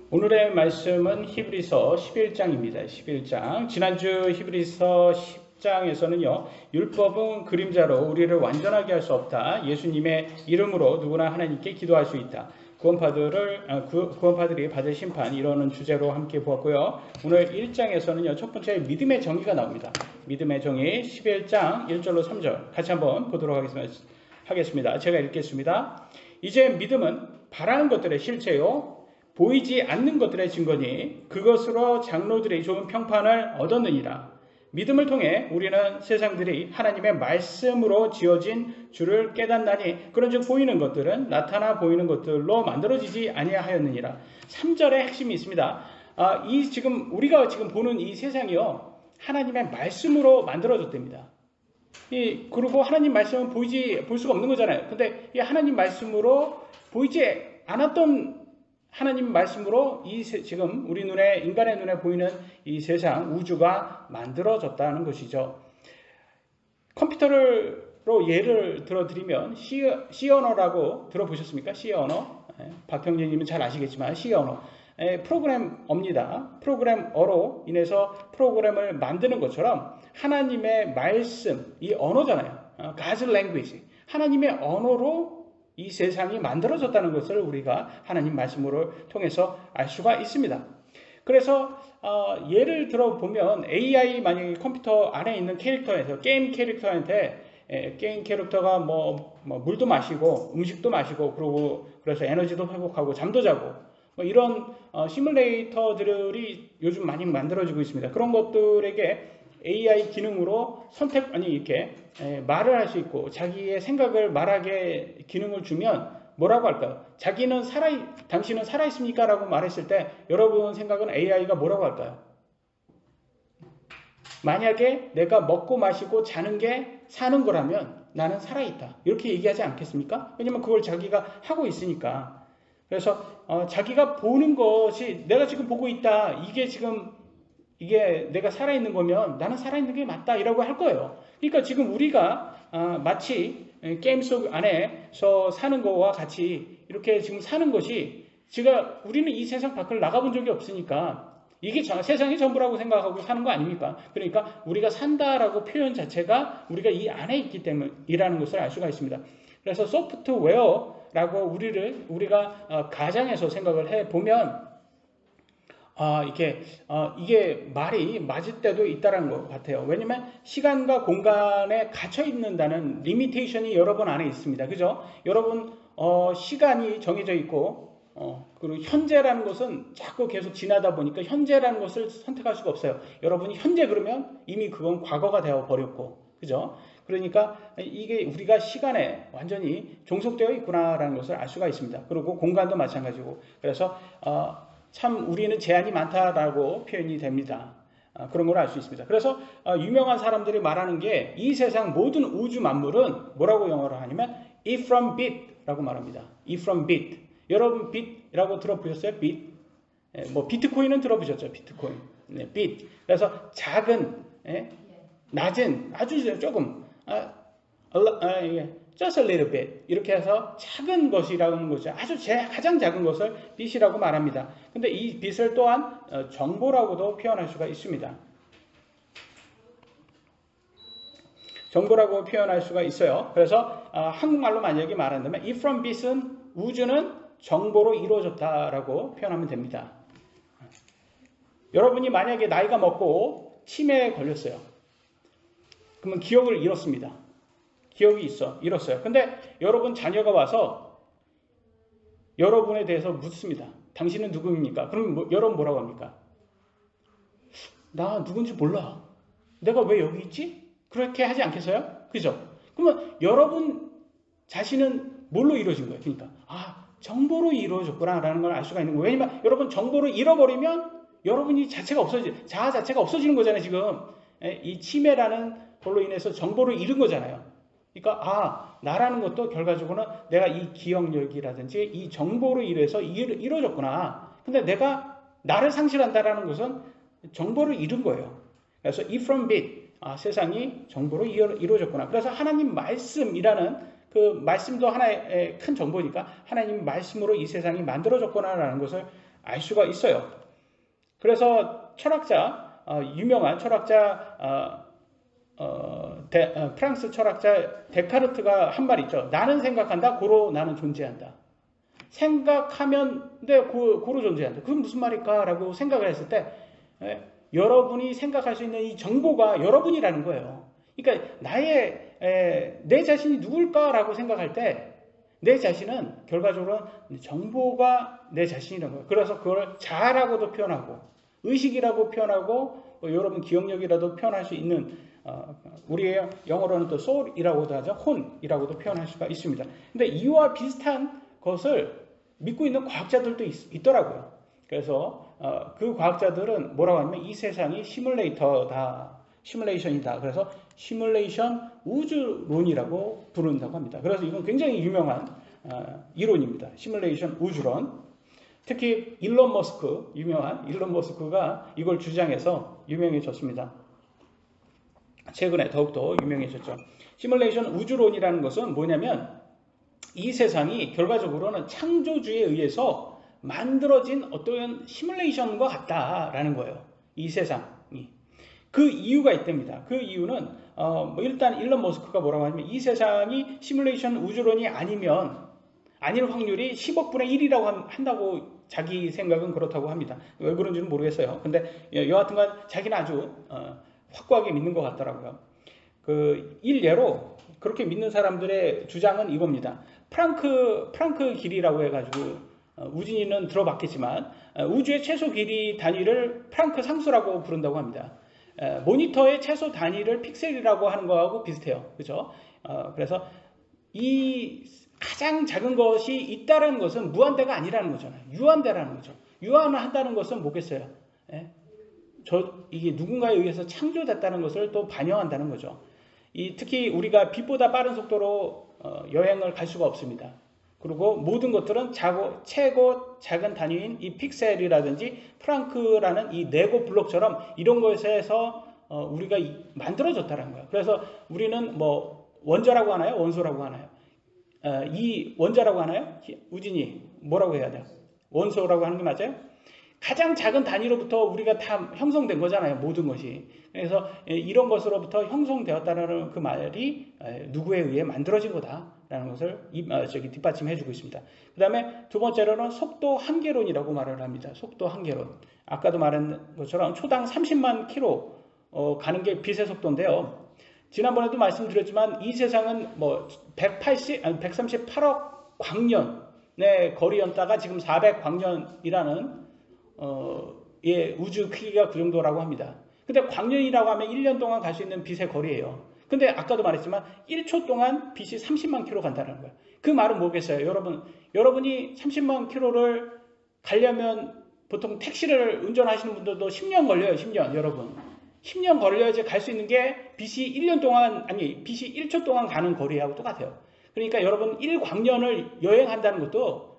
오늘의 말씀은 히브리서 11장입니다. 11장. 지난주 히브리서 10장에서는요. 율법은 그림자로 우리를 완전하게 할 수 없다. 예수님의 이름으로 누구나 하나님께 기도할 수 있다. 구원파들이 받을 심판 이러는 주제로 함께 보았고요. 오늘 1장에서는요. 첫 번째 믿음의 정의가 나옵니다. 믿음의 정의 11장 1절로 3절 같이 한번 보도록 하겠습니다. 제가 읽겠습니다. 이제 믿음은 바라는 것들의 실체요. 보이지 않는 것들의 증거니 그것으로 장로들이 좋은 평판을 얻었느니라. 믿음을 통해 우리는 세상들이 하나님의 말씀으로 지어진 줄을 깨닫나니 그런즉 보이는 것들은 나타나 보이는 것들로 만들어지지 아니하였느니라. 3절의 핵심이 있습니다. 우리가 지금 보는 이 세상이요 하나님의 말씀으로 만들어졌답니다. 그리고 하나님 말씀은 볼 수가 없는 거잖아요. 근데 이 하나님 말씀으로 보이지 않았던 하나님 말씀으로 지금 우리 눈에, 인간의 눈에 보이는 이 세상, 우주가 만들어졌다는 것이죠. 컴퓨터로 예를 들어드리면 C 언어라고 들어보셨습니까? C 언어. 박형진님은 잘 아시겠지만 C 언어. 프로그램어입니다. 프로그램어로 인해서 프로그램을 만드는 것처럼 하나님의 말씀, 이 언어잖아요. God's language. 하나님의 언어로 이 세상이 만들어졌다는 것을 우리가 하나님 말씀으로 통해서 알 수가 있습니다. 그래서 예를 들어보면 AI 만약에 컴퓨터 안에 있는 캐릭터에서 게임 캐릭터한테 게임 캐릭터가 물도 마시고 음식도 마시고 그래서 에너지도 회복하고 잠도 자고 이런 시뮬레이터들이 요즘 많이 만들어지고 있습니다. 그런 것들에게 AI 기능으로 이렇게 말을 할 수 있고 자기의 생각을 말하게 기능을 주면 뭐라고 할까요? 당신은 살아있습니까? 라고 말했을 때 여러분 생각은 AI가 뭐라고 할까요? 만약에 내가 먹고 마시고 자는 게 사는 거라면 나는 살아있다. 이렇게 얘기하지 않겠습니까? 왜냐면 그걸 자기가 하고 있으니까. 그래서 자기가 보는 것이 내가 지금 보고 있다. 이게 내가 살아있는 거면 나는 살아있는 게 맞다 이라고 할 거예요. 그러니까 지금 우리가 마치 게임 속 안에서 사는 거와 같이 이렇게 지금 사는 것이 우리는 이 세상 밖을 나가본 적이 없으니까 이게 세상이 전부라고 생각하고 사는 거 아닙니까? 그러니까 우리가 산다라고 표현 자체가 우리가 이 안에 있기 때문이라는 것을 알 수가 있습니다. 그래서 소프트웨어라고 우리가 가장에서 생각을 해보면 이게 말이 맞을 때도 있다는 것 같아요. 왜냐면 시간과 공간에 갇혀 있는다는 리미테이션이 여러분 안에 있습니다. 그죠? 여러분, 시간이 정해져 있고, 그리고 현재라는 것은 자꾸 계속 지나다 보니까 현재라는 것을 선택할 수가 없어요. 여러분이 현재 그러면 이미 그건 과거가 되어 버렸고, 그죠? 그러니까 이게 우리가 시간에 완전히 종속되어 있구나라는 것을 알 수가 있습니다. 그리고 공간도 마찬가지고. 그래서, 참 우리는 제한이 많다라고 표현이 됩니다. 그런 걸 알 수 있습니다. 그래서 유명한 사람들이 말하는 게 이 세상 모든 우주 만물은 뭐라고 영어로 하냐면 E from bit라고 말합니다. E from bit. 여러분 bit이라고 들어보셨어요? bit. 비트코인은 들어보셨죠? 비트코인. 네, bit. 그래서 작은, 낮은, 아주 조금, just a little bit 이렇게 해서 작은 것이라는 거죠. 가장 작은 것을 bit이라고 말합니다. 근데 이 bit을 또한 정보라고도 표현할 수가 있습니다. 정보라고 표현할 수가 있어요. 그래서 한국말로 만약에 말한다면 E from bit은 우주는 정보로 이루어졌다라고 표현하면 됩니다. 여러분이 만약에 나이가 먹고 치매에 걸렸어요. 그러면 기억을 잃었습니다. 기억이 잃었어요. 근데 여러분 자녀가 와서 여러분에 대해서 묻습니다. 당신은 누구입니까? 그럼 여러분 뭐라고 합니까? 나 누군지 몰라. 내가 왜 여기 있지? 그렇게 하지 않겠어요? 그죠? 그러면 여러분 자신은 뭘로 이루어진 거예요? 그러니까 정보로 이루어졌구나 라는 걸 알 수가 있는 거예요. 왜냐면 여러분 정보를 잃어버리면 여러분이 자아 자체가 없어지는 거잖아요. 지금 이 치매라는 걸로 인해서 정보를 잃은 거잖아요. 그러니까 나라는 것도 결과적으로는 내가 이 기억력이라든지 이 정보로 인해서 이루어졌구나. 근데 내가 나를 상실한다라는 것은 정보를 잃은 거예요. 그래서 E from bit, 세상이 정보로 이루어졌구나. 그래서 하나님 말씀이라는 그 말씀도 하나의 큰 정보니까 하나님 말씀으로 이 세상이 만들어졌구나라는 것을 알 수가 있어요. 그래서 철학자, 유명한 철학자, 프랑스 철학자 데카르트가 한 말 있죠. 나는 생각한다, 고로 나는 존재한다. 생각하면 고로 존재한다. 그건 무슨 말일까? 라고 생각을 했을 때 여러분이 생각할 수 있는 이 정보가 여러분이라는 거예요. 그러니까 내 자신이 누굴까라고 생각할 때 내 자신은 결과적으로 정보가 내 자신이라는 거예요. 그래서 그걸 자아라고도 표현하고 의식이라고 표현하고 여러분 기억력이라도 표현할 수 있는 우리의 영어로는 또 soul이라고도 하죠. 혼이라고도 표현할 수가 있습니다. 근데 이와 비슷한 것을 믿고 있는 과학자들도 있더라고요. 그래서 그 과학자들은 뭐라고 하냐면 이 세상이 시뮬레이션이다. 그래서 시뮬레이션 우주론이라고 부른다고 합니다. 그래서 이건 굉장히 유명한 이론입니다. 시뮬레이션 우주론. 특히 유명한 일론 머스크가 이걸 주장해서 유명해졌습니다. 최근에 더욱더 유명해졌죠. 시뮬레이션 우주론이라는 것은 뭐냐면 이 세상이 결과적으로는 창조주에 의해서 만들어진 어떤 시뮬레이션과 같다라는 거예요. 이 세상이. 그 이유가 있답니다. 그 이유는 일단 일론 머스크가 뭐라고 하냐면 이 세상이 시뮬레이션 우주론이 아닐 확률이 10억 분의 1이라고 한다고 자기 생각은 그렇다고 합니다. 왜 그런지는 모르겠어요. 근데 여하튼간 자기는 아주 확고하게 믿는 것 같더라고요. 그 일례로 그렇게 믿는 사람들의 주장은 이겁니다. 프랑크 길이라고 해가지고 우진이는 들어봤겠지만 우주의 최소 길이 단위를 프랑크 상수라고 부른다고 합니다. 모니터의 최소 단위를 픽셀이라고 하는 거하고 비슷해요. 그죠? 그래서 이 가장 작은 것이 있다는 것은 무한대가 아니라는 거잖아요. 유한대라는 거죠. 유한한다는 것은 뭐겠어요? 이게 누군가에 의해서 창조됐다는 것을 또 반영한다는 거죠. 특히 우리가 빛보다 빠른 속도로 여행을 갈 수가 없습니다. 그리고 모든 것들은 최고 작은 단위인 이 픽셀이라든지 프랑크라는 이 네고 블록처럼 이런 것에서 우리가 만들어졌다는 거예요. 그래서 우리는 뭐 원자라고 하나요? 원소라고 하나요? 이 원자라고 하나요? 우진이 뭐라고 해야 돼요? 원소라고 하는 게 맞아요? 가장 작은 단위로부터 우리가 다 형성된 거잖아요. 모든 것이. 그래서 이런 것으로부터 형성되었다는 그 말이 누구에 의해 만들어진 거다라는 것을 뒷받침해주고 있습니다. 그 다음에 두 번째로는 속도 한계론이라고 말을 합니다. 속도 한계론. 아까도 말한 것처럼 초당 30만 킬로 가는 게 빛의 속도인데요. 지난번에도 말씀드렸지만 이 세상은 뭐 138억 광년의 거리였다가 지금 400광년이라는 우주 크기가 그 정도라고 합니다. 근데 광년이라고 하면 1년 동안 갈 수 있는 빛의 거리예요. 근데 아까도 말했지만 1초 동안 빛이 30만 킬로 간다는 거예요. 그 말은 뭐겠어요? 여러분이 30만 킬로를 가려면 보통 택시를 운전하시는 분들도 10년 걸려요. 10년 여러분. 10년 걸려야지 갈 수 있는 게 빛이 1년 동안 빛이 1초 동안 가는 거리하고 똑같아요. 그러니까 여러분 1광년을 여행한다는 것도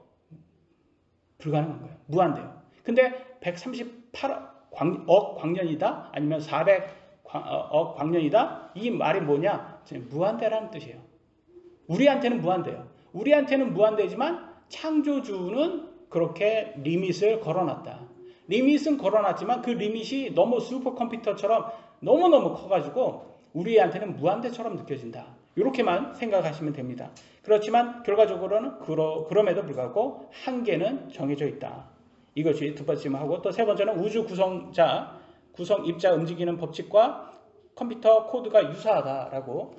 불가능한 거예요. 무한대요. 근데 138억 광년이다? 아니면 400억 광년이다? 이 말이 뭐냐? 무한대라는 뜻이에요. 우리한테는 무한대요. 우리한테는 무한대지만 창조주는 그렇게 리밋을 걸어놨다. 리밋은 걸어놨지만 그 리밋이 너무 슈퍼컴퓨터처럼 너무너무 커가지고 우리한테는 무한대처럼 느껴진다. 이렇게만 생각하시면 됩니다. 그렇지만 결과적으로는 그럼에도 불구하고 한계는 정해져 있다. 이것이 뒷받침하고 또 세 번째는 우주 구성 입자 움직이는 법칙과 컴퓨터 코드가 유사하다라고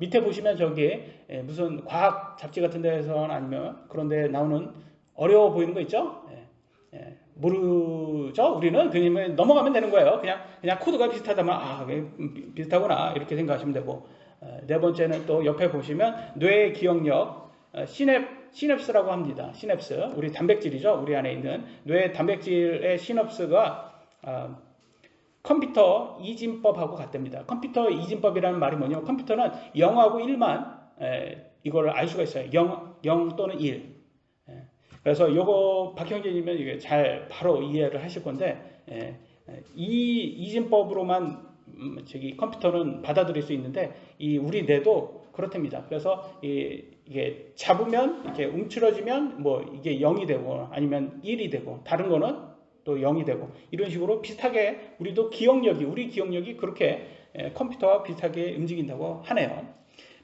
밑에 보시면 저기 무슨 과학 잡지 같은 데서는 아니면 그런 데 나오는 어려워 보이는 거 있죠? 모르죠? 우리는 그냥 넘어가면 되는 거예요. 그냥 코드가 비슷하다면 비슷하구나 이렇게 생각하시면 되고 네 번째는 또 옆에 보시면 뇌의 기억력 시냅스라고 합니다. 시냅스 우리 단백질이죠. 우리 안에 있는 뇌 단백질의 시냅스가 컴퓨터 이진법하고 같답니다. 컴퓨터 이진법이라는 말이 뭐냐면 컴퓨터는 0하고 1만 이걸 알 수가 있어요. 0 또는 1. 그래서 요거 박형제님은 이게 잘 바로 이해를 하실 건데 이 이진법으로만 컴퓨터는 받아들일 수 있는데 이 우리 뇌도 그렇답니다. 그래서 이게 잡으면 이렇게 움츠러지면 뭐 이게 0이 되고 아니면 1이 되고 다른 거는 또 0이 되고 이런 식으로 비슷하게 우리 기억력이 그렇게 컴퓨터와 비슷하게 움직인다고 하네요.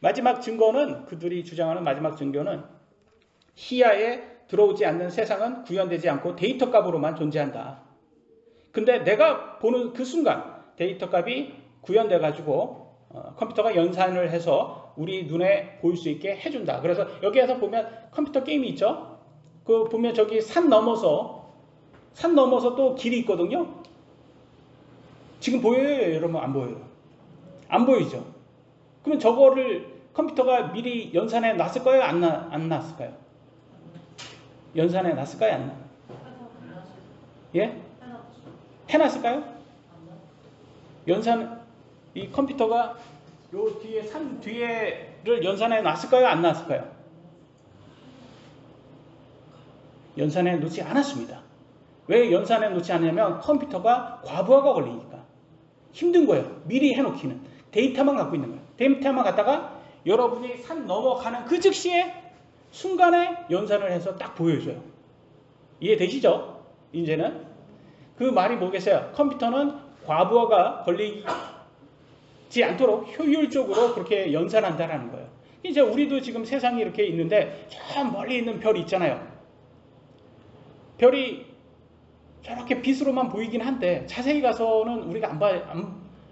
마지막 증거는 그들이 주장하는 마지막 증거는 시야에 들어오지 않는 세상은 구현되지 않고 데이터 값으로만 존재한다. 근데 내가 보는 그 순간 데이터 값이 구현돼 가지고 컴퓨터가 연산을 해서 우리 눈에 보일 수 있게 해준다. 그래서 여기에서 보면 컴퓨터 게임이 있죠. 그 보면 저기 산 넘어서 또 길이 있거든요. 지금 보여요? 여러분 안 보여요? 안 보이죠? 그러면 저거를 컴퓨터가 미리 연산해 놨을까요? 안 놨을까요? 연산해 놨을까요? 안 놨을까요? 예? 해놨을까요? 이 컴퓨터가 요 뒤에 산 뒤에를 연산해 놨을까요? 안 놨을까요? 연산해 놓지 않았습니다. 왜 연산해 놓지 않냐면 컴퓨터가 과부하가 걸리니까 힘든 거예요. 미리 해놓기는 데이터만 갖고 있는 거예요. 데이터만 갖다가 여러분이 산 넘어가는 그 즉시에 순간에 연산을 해서 딱 보여줘요. 이해되시죠? 이제는 그 말이 뭐겠어요? 컴퓨터는 과부하가 걸리지 않도록 효율적으로 그렇게 연산한다라는 거예요. 이제 우리도 지금 세상이 이렇게 있는데 저 멀리 있는 별이 있잖아요. 별이 저렇게 빛으로만 보이긴 한데 자세히 가서는 우리가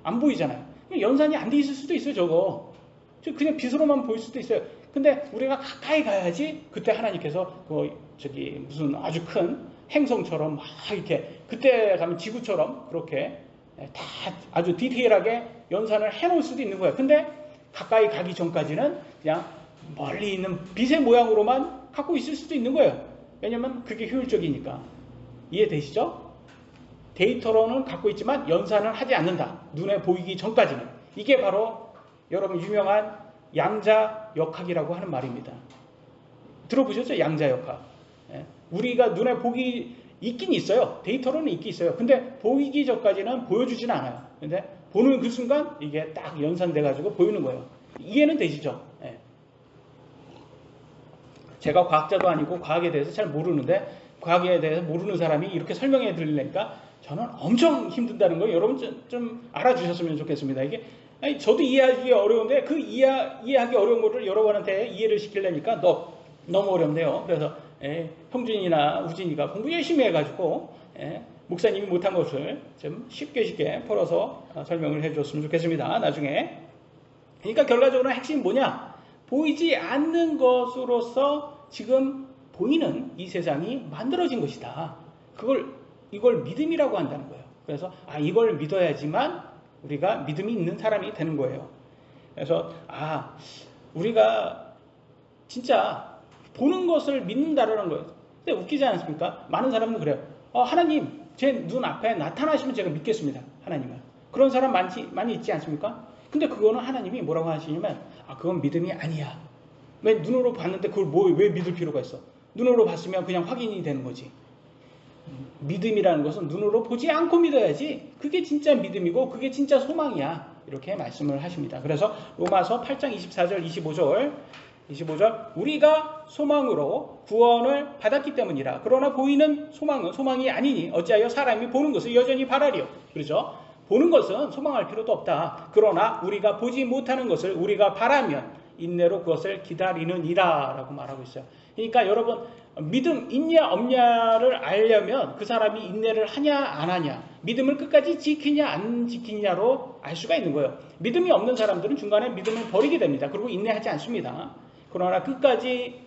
안 보이잖아요. 연산이 안 돼 있을 수도 있어요. 저거 그냥 빛으로만 보일 수도 있어요. 근데 우리가 가까이 가야지 그때 하나님께서 저기 무슨 아주 큰 행성처럼 막 이렇게 그때 가면 지구처럼 그렇게 다 아주 디테일하게 연산을 해놓을 수도 있는 거예요. 근데 가까이 가기 전까지는 그냥 멀리 있는 빛의 모양으로만 갖고 있을 수도 있는 거예요. 왜냐면 그게 효율적이니까. 이해되시죠? 데이터로는 갖고 있지만 연산을 하지 않는다. 눈에 보이기 전까지는. 이게 바로 여러분 유명한 양자역학이라고 하는 말입니다. 들어보셨죠? 양자역학. 우리가 눈에 보기 있긴 있어요. 데이터로는 있긴 있어요. 근데 보이기 전까지는 보여주지는 않아요. 근데 보는 그 순간 이게 딱 연산돼 가지고 보이는 거예요. 이해는 되시죠? 제가 과학자도 아니고 과학에 대해서 잘 모르는데 과학에 대해서 모르는 사람이 이렇게 설명해 드리려니까 저는 엄청 힘든다는 거 여러분 좀 알아주셨으면 좋겠습니다. 이게 저도 이해하기 어려운데 그 이해하기 어려운 거를 여러분한테 이해를 시키려니까 너무 어렵네요. 그래서 형준이나 우진이가 공부 열심히 해가지고 목사님이 못한 것을 좀 쉽게 풀어서 설명을 해줬으면 좋겠습니다. 나중에. 그러니까 결과적으로 핵심이 뭐냐? 보이지 않는 것으로서 지금 보이는 이 세상이 만들어진 것이다. 이걸 믿음이라고 한다는 거예요. 그래서 이걸 믿어야지만 우리가 믿음이 있는 사람이 되는 거예요. 그래서 우리가 진짜 보는 것을 믿는다라는 거예요. 근데 웃기지 않습니까? 많은 사람들 그래요. 하나님 제 눈 앞에 나타나시면 제가 믿겠습니다. 하나님을. 그런 사람 많이 있지 않습니까? 근데 그거는 하나님이 뭐라고 하시냐면 그건 믿음이 아니야. 왜 눈으로 봤는데 그걸 왜 믿을 필요가 있어? 눈으로 봤으면 그냥 확인이 되는 거지. 믿음이라는 것은 눈으로 보지 않고 믿어야지 그게 진짜 믿음이고 그게 진짜 소망이야. 이렇게 말씀을 하십니다. 그래서 로마서 8장 24절 25절 우리가 소망으로 구원을 받았기 때문이라. 그러나 보이는 소망은 소망이 아니니 어찌하여 사람이 보는 것을 여전히 바라리요. 그렇죠? 보는 것은 소망할 필요도 없다. 그러나 우리가 보지 못하는 것을 우리가 바라면 인내로 그것을 기다리느니라 라고 말하고 있어요. 그러니까 여러분 믿음 있냐 없냐를 알려면 그 사람이 인내를 하냐 안 하냐, 믿음을 끝까지 지키냐 안 지키냐로 알 수가 있는 거예요. 믿음이 없는 사람들은 중간에 믿음을 버리게 됩니다. 그리고 인내하지 않습니다. 그러나 끝까지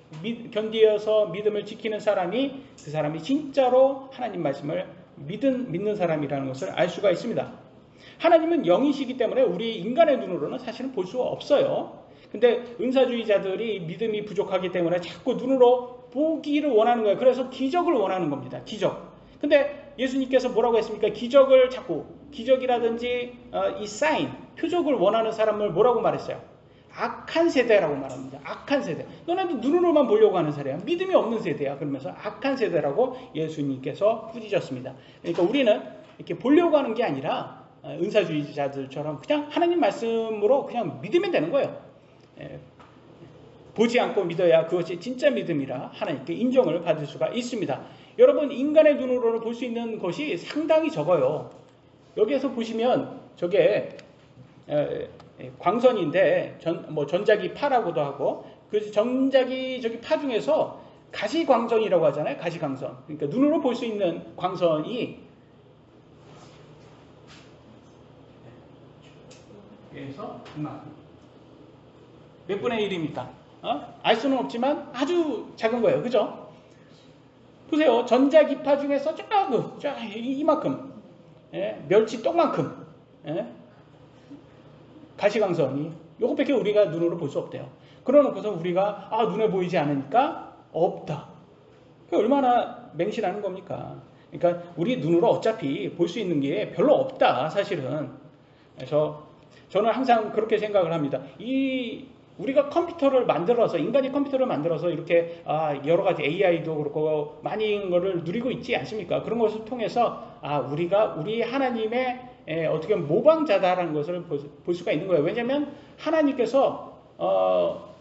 견디어서 믿음을 지키는 사람이 그 사람이 진짜로 하나님 말씀을 믿는 사람이라는 것을 알 수가 있습니다. 하나님은 영이시기 때문에 우리 인간의 눈으로는 사실은 볼 수가 없어요. 근데 은사주의자들이 믿음이 부족하기 때문에 자꾸 눈으로 보기를 원하는 거예요. 그래서 기적을 원하는 겁니다. 기적. 근데 예수님께서 뭐라고 했습니까? 기적이라든지 이 사인, 표적을 원하는 사람을 뭐라고 말했어요? 악한 세대라고 말합니다. 악한 세대. 너네도 눈으로만 보려고 하는 세대야. 믿음이 없는 세대야. 그러면서 악한 세대라고 예수님께서 꾸짖었습니다. 그러니까 우리는 이렇게 보려고 하는 게 아니라 은사주의자들처럼 그냥 하나님 말씀으로 그냥 믿으면 되는 거예요. 보지 않고 믿어야 그것이 진짜 믿음이라 하나님께 인정을 받을 수가 있습니다. 여러분, 인간의 눈으로 볼 수 있는 것이 상당히 적어요. 여기에서 보시면 저게 광선인데 전자기 파라고도 하고, 그 전자기 저기 파 중에서 가시광선이라고 하잖아요. 가시광선. 그러니까 눈으로 볼 수 있는 광선이 그래서 몇 분의 1입니까? 알 수는 없지만 아주 작은 거예요. 그죠? 보세요. 전자기파 중에서 이만큼, 멸치 똥만큼, 가시광선이 요것밖에 우리가 눈으로 볼 수 없대요. 그러놓고서 우리가 눈에 보이지 않으니까 없다. 그게 얼마나 맹신하는 겁니까? 그러니까 우리 눈으로 어차피 볼 수 있는 게 별로 없다, 사실은. 그래서 저는 항상 그렇게 생각을 합니다. 우리가 컴퓨터를 만들어서, 인간이 컴퓨터를 만들어서 이렇게 여러 가지 AI도 그렇고 많은 거를 누리고 있지 않습니까? 그런 것을 통해서 우리가 우리 하나님의 어떻게 보면 모방자다라는 것을 볼 수가 있는 거예요. 왜냐하면 하나님께서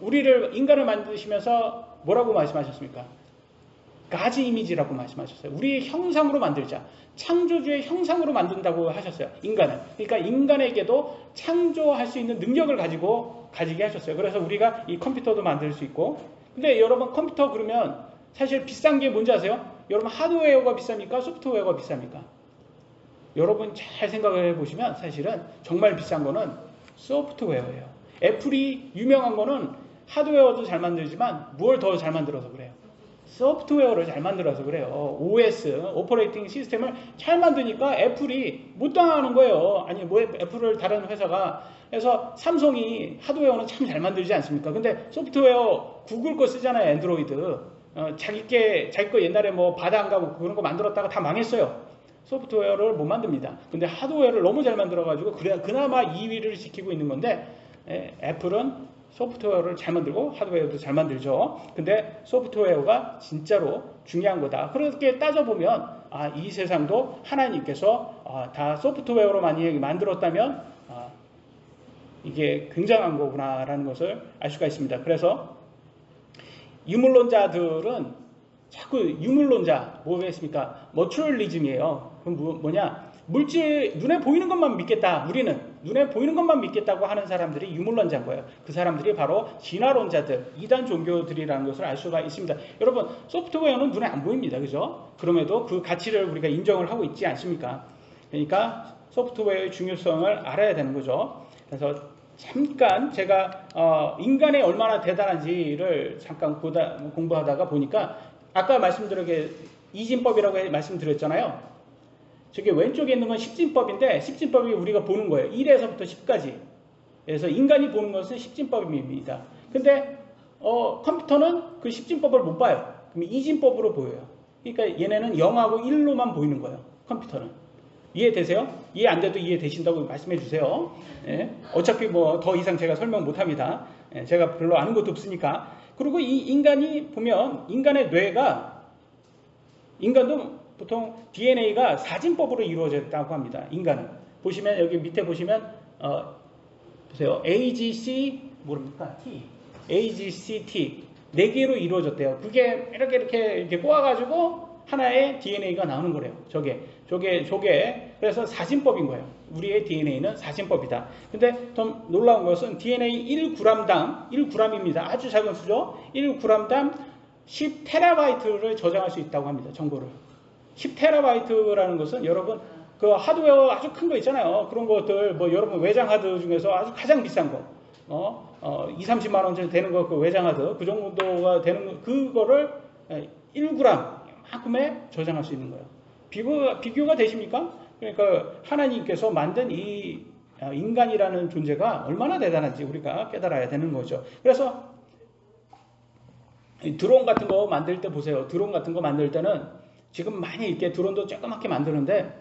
인간을 만드시면서 뭐라고 말씀하셨습니까? 가지 이미지라고 말씀하셨어요. 우리의 형상으로 만들자. 창조주의 형상으로 만든다고 하셨어요. 인간을. 그러니까 인간에게도 창조할 수 있는 능력을 가지게 하셨어요. 그래서 우리가 이 컴퓨터도 만들 수 있고. 근데 여러분, 컴퓨터 그러면 사실 비싼 게 뭔지 아세요? 여러분, 하드웨어가 비쌉니까? 소프트웨어가 비쌉니까? 여러분 잘 생각을 해보시면 사실은 정말 비싼 거는 소프트웨어예요. 애플이 유명한 거는 하드웨어도 잘 만들지만 뭘 더 잘 만들어서 그래요? 소프트웨어를 잘 만들어서 그래요. OS, 오퍼레이팅 시스템을 잘 만드니까 애플이 못 당하는 거예요. 아니, 애플을 다른 회사가. 그래서 삼성이 하드웨어는 참 잘 만들지 않습니까? 근데 소프트웨어 구글 거 쓰잖아요. 애and로이드. 자기 거 옛날에 바다 안 가고 그런 거 만들었다가 다 망했어요. 소프트웨어를 못 만듭니다. 근데 하드웨어를 너무 잘 만들어가지고 그나마 2위를 지키고 있는 건데, 애플은 소프트웨어를 잘 만들고 하드웨어도 잘 만들죠. 근데 소프트웨어가 진짜로 중요한 거다. 그렇게 따져보면 이 세상도 하나님께서 다 소프트웨어로 많이 만들었다면 이게 굉장한 거구나라는 것을 알 수가 있습니다. 그래서 유물론자들은 자꾸 유물론자 뭐겠습니까? 머추럴리즘이에요. 그럼 뭐냐? 물질, 눈에 보이는 것만 믿겠다. 우리는 눈에 보이는 것만 믿겠다고 하는 사람들이 유물론자인 거예요. 그 사람들이 바로 진화론자들, 이단 종교들이라는 것을 알 수가 있습니다. 여러분, 소프트웨어는 눈에 안 보입니다. 그죠? 그럼에도 그 가치를 우리가 인정을 하고 있지 않습니까? 그러니까 소프트웨어의 중요성을 알아야 되는 거죠. 그래서 잠깐 제가 인간이 얼마나 대단한지를 잠깐 공부하다가 보니까, 아까 말씀드린 이진법이라고 말씀드렸잖아요. 저게 왼쪽에 있는 건 십진법인데, 십진법이 우리가 보는 거예요. 1에서부터 10까지. 그래서 인간이 보는 것은 십진법입니다. 근데 컴퓨터는 그 십진법을 못 봐요. 그럼 이진법으로 보여요. 그러니까 얘네는 0하고 1로만 보이는 거예요. 컴퓨터는. 이해되세요? 이해 안 돼도 이해되신다고 말씀해 주세요. 어차피 더 이상 제가 설명 못 합니다. 제가 별로 아는 것도 없으니까. 그리고 이 인간이 보면, 인간의 뇌가, 인간도 보통 DNA가 사진법으로 이루어졌다고 합니다. 인간은. 보시면, 여기 밑에 보시면, 보세요. AGC, 모릅니까? T. AGCT. 4개로 이루어졌대요. 그게 이렇게 꼬아가지고 하나의 DNA가 나오는 거래요. 저게. 그래서 사진법인 거예요. 우리의 DNA는 사진법이다. 근데 좀 놀라운 것은 DNA 1g당, 1g입니다. 아주 작은 수죠. 1g당 10TB를 저장할 수 있다고 합니다. 정보를. 10TB라는 것은 여러분, 그 하드웨어 아주 큰 거 있잖아요. 그런 것들, 여러분 외장 하드 중에서 아주 가장 비싼 거. 2, 30만 원 정도 되는 거, 그 외장 하드. 그 정도가 되는 그거를 1g 만큼에 저장할 수 있는 거예요. 비교가 되십니까? 그러니까 하나님께서 만든 이 인간이라는 존재가 얼마나 대단한지 우리가 깨달아야 되는 거죠. 그래서 드론 같은 거 만들 때 보세요. 드론 같은 거 만들 때는 지금 많이 이렇게 드론도 조그맣게 만드는데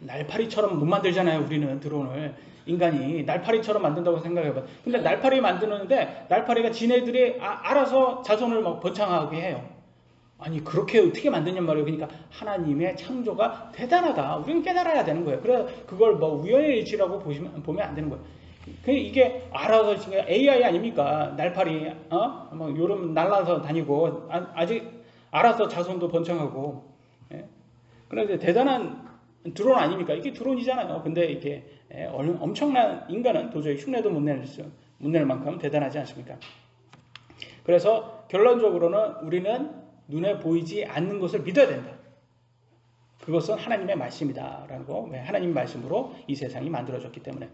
날파리처럼 못 만들잖아요. 우리는 드론을. 인간이 날파리처럼 만든다고 생각해봐요. 근데 날파리 만드는데 날파리가 지네들이 알아서 자손을 번창하게 해요. 아니, 그렇게 어떻게 만드냔 말이에요. 그러니까 하나님의 창조가 대단하다. 우리는 깨달아야 되는 거예요. 그래서 그걸 우연의 일치라고 보면 안 되는 거예요. 이게 알아서 지금 AI 아닙니까? 날파리, 뭐 요름 날라서 다니고, 아직 알아서 자손도 번창하고. 예? 그런데 대단한 드론 아닙니까? 이게 드론이잖아요. 근데 이게 엄청난 인간은 도저히 흉내도 못 낼 만큼 대단하지 않습니까? 그래서 결론적으로는 우리는 눈에 보이지 않는 것을 믿어야 된다. 그것은 하나님의 말씀이다라는 거. 하나님의 말씀으로 이 세상이 만들어졌기 때문에.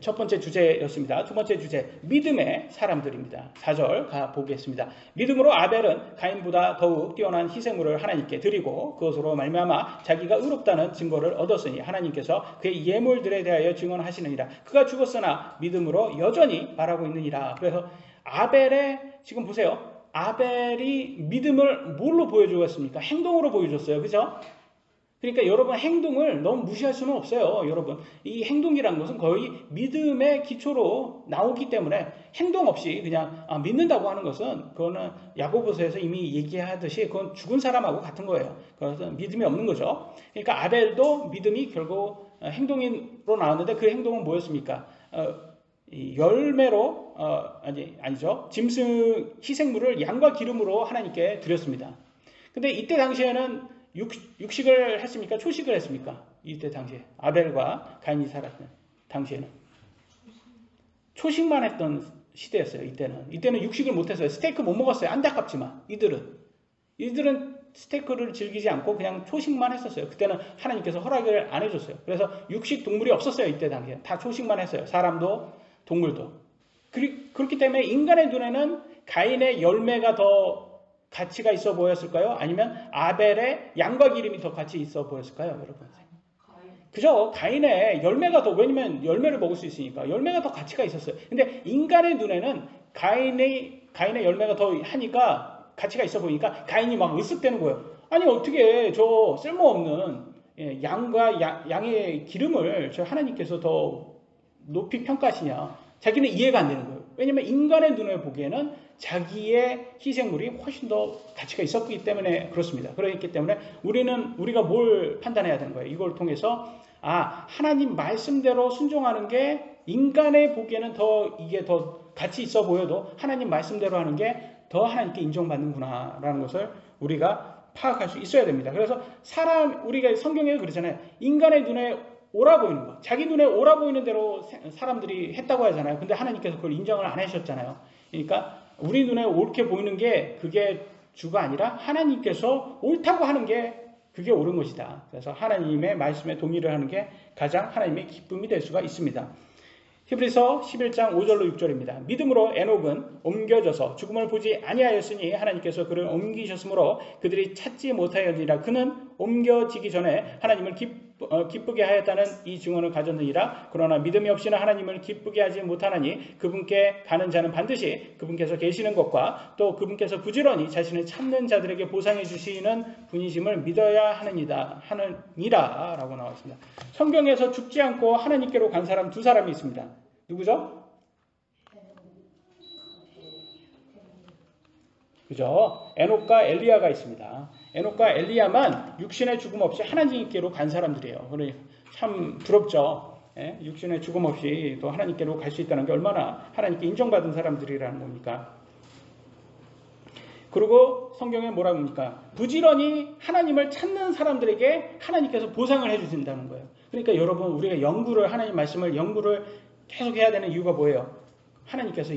첫 번째 주제였습니다. 두 번째 주제, 믿음의 사람들입니다. 4절 가보겠습니다. 믿음으로 아벨은 가인보다 더욱 뛰어난 희생물을 하나님께 드리고 그것으로 말미암아 자기가 의롭다는 증거를 얻었으니 하나님께서 그의 예물들에 대하여 증언하시느니라. 그가 죽었으나 믿음으로 여전히 말하고 있느니라. 그래서 아벨의, 지금 보세요. 아벨이 믿음을 뭘로 보여주었습니까? 행동으로 보여줬어요. 그죠? 그러니까 여러분, 행동을 너무 무시할 수는 없어요. 여러분, 이 행동이라는 것은 거의 믿음의 기초로 나오기 때문에 행동 없이 그냥 믿는다고 하는 것은, 그거는 야고보서에서 이미 얘기하듯이 그건 죽은 사람하고 같은 거예요. 그래서 믿음이 없는 거죠. 그러니까 아벨도 믿음이 결국 행동으로 나왔는데 그 행동은 뭐였습니까? 열매로 아니죠. 짐승 희생물을 양과 기름으로 하나님께 드렸습니다. 근데 이때 당시에는 육식을 했습니까? 초식을 했습니까? 이때 당시에 아벨과 가인이 살았던 당시에는 초식만 했던 시대였어요. 이때는 육식을 못했어요. 스테이크 못 먹었어요. 안타깝지만 이들은 스테이크를 즐기지 않고 그냥 초식만 했었어요. 그때는 하나님께서 허락을 안 해줬어요. 그래서 육식 동물이 없었어요. 이때 당시에 다 초식만 했어요. 사람도 동물도. 그렇기 때문에 인간의 눈에는 가인의 열매가 더 가치가 있어 보였을까요? 아니면 아벨의 양과 기름이 더 가치 있어 보였을까요? 여러분, 그죠? 가인의 열매가 더, 왜냐면 열매를 먹을 수 있으니까 열매가 더 가치가 있었어요. 근데 인간의 눈에는 가인의 열매가 더 하니까 가치가 있어 보이니까 가인이 막 으쓱대는 거예요. 아니, 어떻게 저 쓸모없는 양과 양의 기름을 저 하나님께서 더 높이 평가하시냐. 자기는 이해가 안 되는 거예요. 왜냐면 인간의 눈에 보기에는 자기의 희생물이 훨씬 더 가치가 있었기 때문에 그렇습니다. 그렇기 때문에 우리가 뭘 판단해야 되는 거예요. 이걸 통해서 하나님 말씀대로 순종하는 게 인간의 보기에는 이게 더 가치 있어 보여도 하나님 말씀대로 하는 게 더 하나님께 인정받는구나 라는 것을 우리가 파악할 수 있어야 됩니다. 그래서 우리가 성경에 그러잖아요. 인간의 눈에 옳아 보이는 거, 자기 눈에 옳아 보이는 대로 사람들이 했다고 하잖아요. 근데 하나님께서 그걸 인정을 안 하셨잖아요. 그러니까 우리 눈에 옳게 보이는 게 그게 주가 아니라 하나님께서 옳다고 하는 게 그게 옳은 것이다. 그래서 하나님의 말씀에 동의를 하는 게 가장 하나님의 기쁨이 될 수가 있습니다. 히브리서 11장 5절로 6절입니다. 믿음으로 에녹은 옮겨져서 죽음을 보지 아니하였으니 하나님께서 그를 옮기셨으므로 그들이 찾지 못하였느니라. 그는 옮겨지기 전에 하나님을 기쁘게 하였다는 이 증언을 가졌느니라. 그러나 믿음이 없이는 하나님을 기쁘게 하지 못하나니 그분께 가는 자는 반드시 그분께서 계시는 것과 또 그분께서 부지런히 자신을 찾는 자들에게 보상해 주시는 분이심을 믿어야 하느니라 라고 나와 있습니다. 성경에서 죽지 않고 하나님께로 간 사람 두 사람이 있습니다. 누구죠? 그죠? 에녹과 엘리야가 있습니다. 에녹과 엘리야만 육신의 죽음 없이 하나님께로 간 사람들이에요. 그러니 참 부럽죠. 육신의 죽음 없이 또 하나님께로 갈 수 있다는 게 얼마나 하나님께 인정받은 사람들이라는 겁니까? 그리고 성경에 뭐라고 합니까? 부지런히 하나님을 찾는 사람들에게 하나님께서 보상을 해주신다는 거예요. 그러니까 여러분, 우리가 하나님 말씀을 연구를 계속 해야 되는 이유가 뭐예요? 하나님께서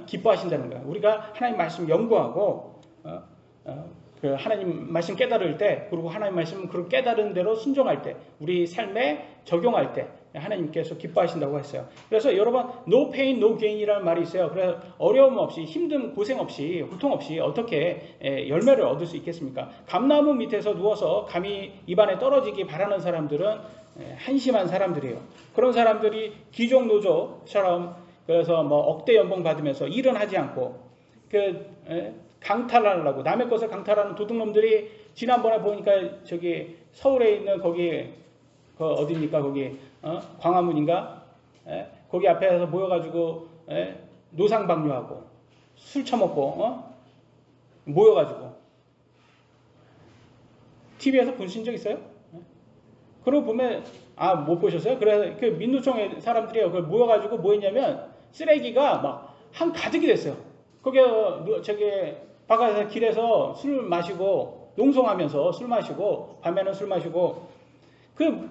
기뻐하신다는 거예요. 우리가 하나님 말씀 연구하고 그 하나님 말씀 깨달을 때, 그리고 하나님 말씀 그 깨달은 대로 순종할 때, 우리 삶에 적용할 때 하나님께서 기뻐하신다고 했어요. 그래서 여러분, no pain, no gain이라는 말이 있어요. 그래서 어려움 없이, 힘든 고생 없이, 고통 없이 어떻게 열매를 얻을 수 있겠습니까? 감나무 밑에서 누워서 감이 입안에 떨어지기 바라는 사람들은 한심한 사람들이에요. 그런 사람들이 귀족 노조처럼, 그래서 뭐 억대 연봉 받으면서 일은 하지 않고 강탈하려고, 남의 것을 강탈하는 도둑놈들이 지난번에 보니까 저기 서울에 있는 거기 어디입니까? 거기 광화문인가? 거기 앞에서 모여가지고 노상방뇨하고 술 처먹고 모여가지고 TV에서 보신 적 있어요? 그러고 보면 못 보셨어요? 그래서 그 민노총의 사람들이요, 그 모여가지고 뭐 했냐면 쓰레기가 막 한 가득이 됐어요. 거기 저기 바깥에서 길에서 술 마시고 농성하면서 술 마시고 밤에는 술 마시고 그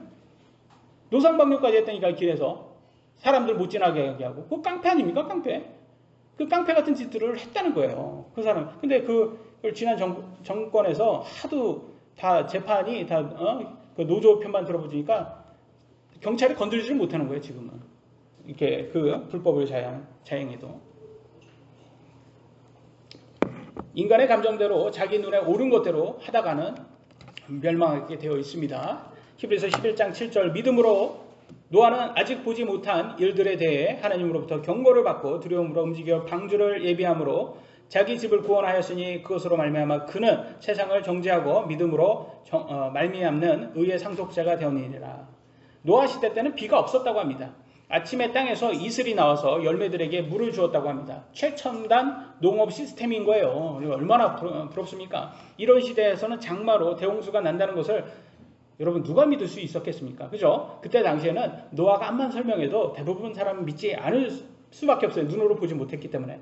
노상방뇨까지 했다니까. 길에서 사람들 못 지나게 하고. 그 깡패 아닙니까? 깡패. 그 깡패 같은 짓들을 했다는 거예요, 그 사람. 근데 그걸 지난 정권에서 하도 다 재판이 다 그 노조 편만 들어보니까 경찰이 건들지를 못하는 거예요, 지금은. 이렇게 그 불법을 자행해도. 인간의 감정대로 자기 눈에 옳은 것대로 하다가는 멸망하게 되어 있습니다. 히브리서 11장 7절, 믿음으로 노아는 아직 보지 못한 일들에 대해 하나님으로부터 경고를 받고 두려움으로 움직여 방주를 예비함으로 자기 집을 구원하였으니 그것으로 말미암아 그는 세상을 정죄하고 믿음으로 말미암는 의의 상속자가 되었느니라. 노아 시대 때는 비가 없었다고 합니다. 아침에 땅에서 이슬이 나와서 열매들에게 물을 주었다고 합니다. 최첨단 농업 시스템인 거예요. 얼마나 부럽습니까? 이런 시대에서는 장마로 대홍수가 난다는 것을 여러분 누가 믿을 수 있었겠습니까? 그죠? 그때 당시에는 노아가 암만 설명해도 대부분 사람은 믿지 않을 수밖에 없어요. 눈으로 보지 못했기 때문에.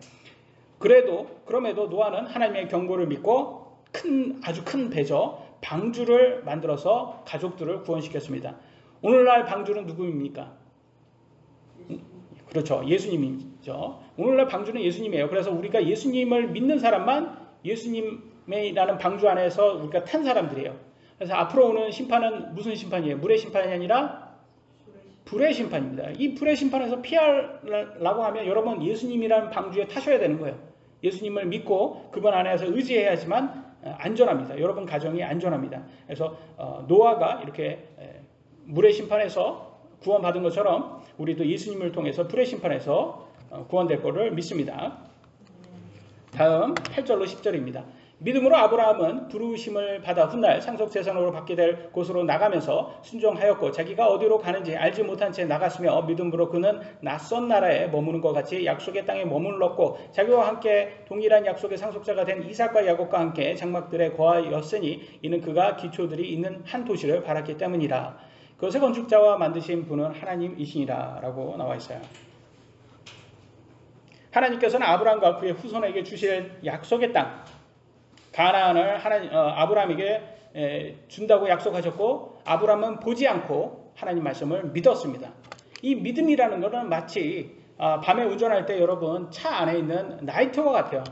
그럼에도 노아는 하나님의 경고를 믿고 아주 큰 배죠. 방주를 만들어서 가족들을 구원시켰습니다. 오늘날 방주는 누구입니까? 그렇죠. 예수님이죠. 오늘날 방주는 예수님이에요. 그래서 우리가 예수님을 믿는 사람만 예수님이라는 방주 안에서 우리가 탄 사람들이에요. 그래서 앞으로 오는 심판은 무슨 심판이에요? 물의 심판이 아니라 불의 심판입니다. 이 불의 심판에서 피하려고 하면 여러분 예수님이라는 방주에 타셔야 되는 거예요. 예수님을 믿고 그분 안에서 의지해야지만 안전합니다. 여러분 가정이 안전합니다. 그래서 노아가 이렇게 물의 심판에서 구원받은 것처럼 우리도 예수님을 통해서 불의 심판에서 구원될 것을 믿습니다. 다음 8절로 10절입니다. 믿음으로 아브라함은 부르심을 받아 훗날 상속재산으로 받게 될 곳으로 나가면서 순종하였고 자기가 어디로 가는지 알지 못한 채 나갔으며 믿음으로 그는 낯선 나라에 머무는 것 같이 약속의 땅에 머물렀고 자기와 함께 동일한 약속의 상속자가 된 이삭과 야곱과 함께 장막들에 거하였으니 이는 그가 기초들이 있는 한 도시를 바랐기 때문이라. 그것의 건축자와 만드신 분은 하나님이시니라 라고 나와 있어요. 하나님께서는 아브라함과 그의 후손에게 주실 약속의 땅 가나안을 아브라함에게 준다고 약속하셨고 아브라함은 보지 않고 하나님 말씀을 믿었습니다. 이 믿음이라는 것은 마치 밤에 운전할 때 여러분 차 안에 있는 나이트와 같아요.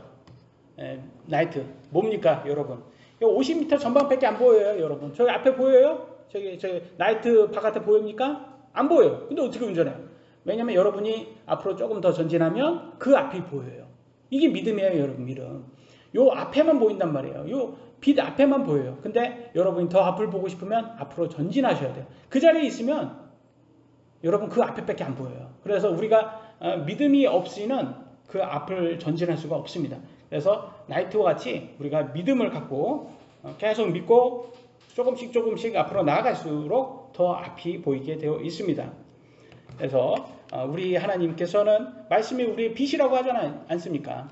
나이트 뭡니까 여러분? 50m 전방밖에 안 보여요 여러분. 저기 앞에 보여요? 저기 나이트 바깥에 보입니까? 안 보여요. 근데 어떻게 운전해요? 왜냐하면 여러분이 앞으로 조금 더 전진하면 그 앞이 보여요. 이게 믿음이에요 여러분. 믿음. 요 앞에만 보인단 말이에요. 요 빛 앞에만 보여요. 근데 여러분이 더 앞을 보고 싶으면 앞으로 전진하셔야 돼요. 그 자리에 있으면 여러분 그 앞에밖에 안 보여요. 그래서 우리가 믿음이 없이는 그 앞을 전진할 수가 없습니다. 그래서 나이트와 같이 우리가 믿음을 갖고 계속 믿고 조금씩 앞으로 나아갈수록 더 앞이 보이게 되어 있습니다. 그래서 우리 하나님께서는 말씀이 우리의 빛이라고 하지 않습니까?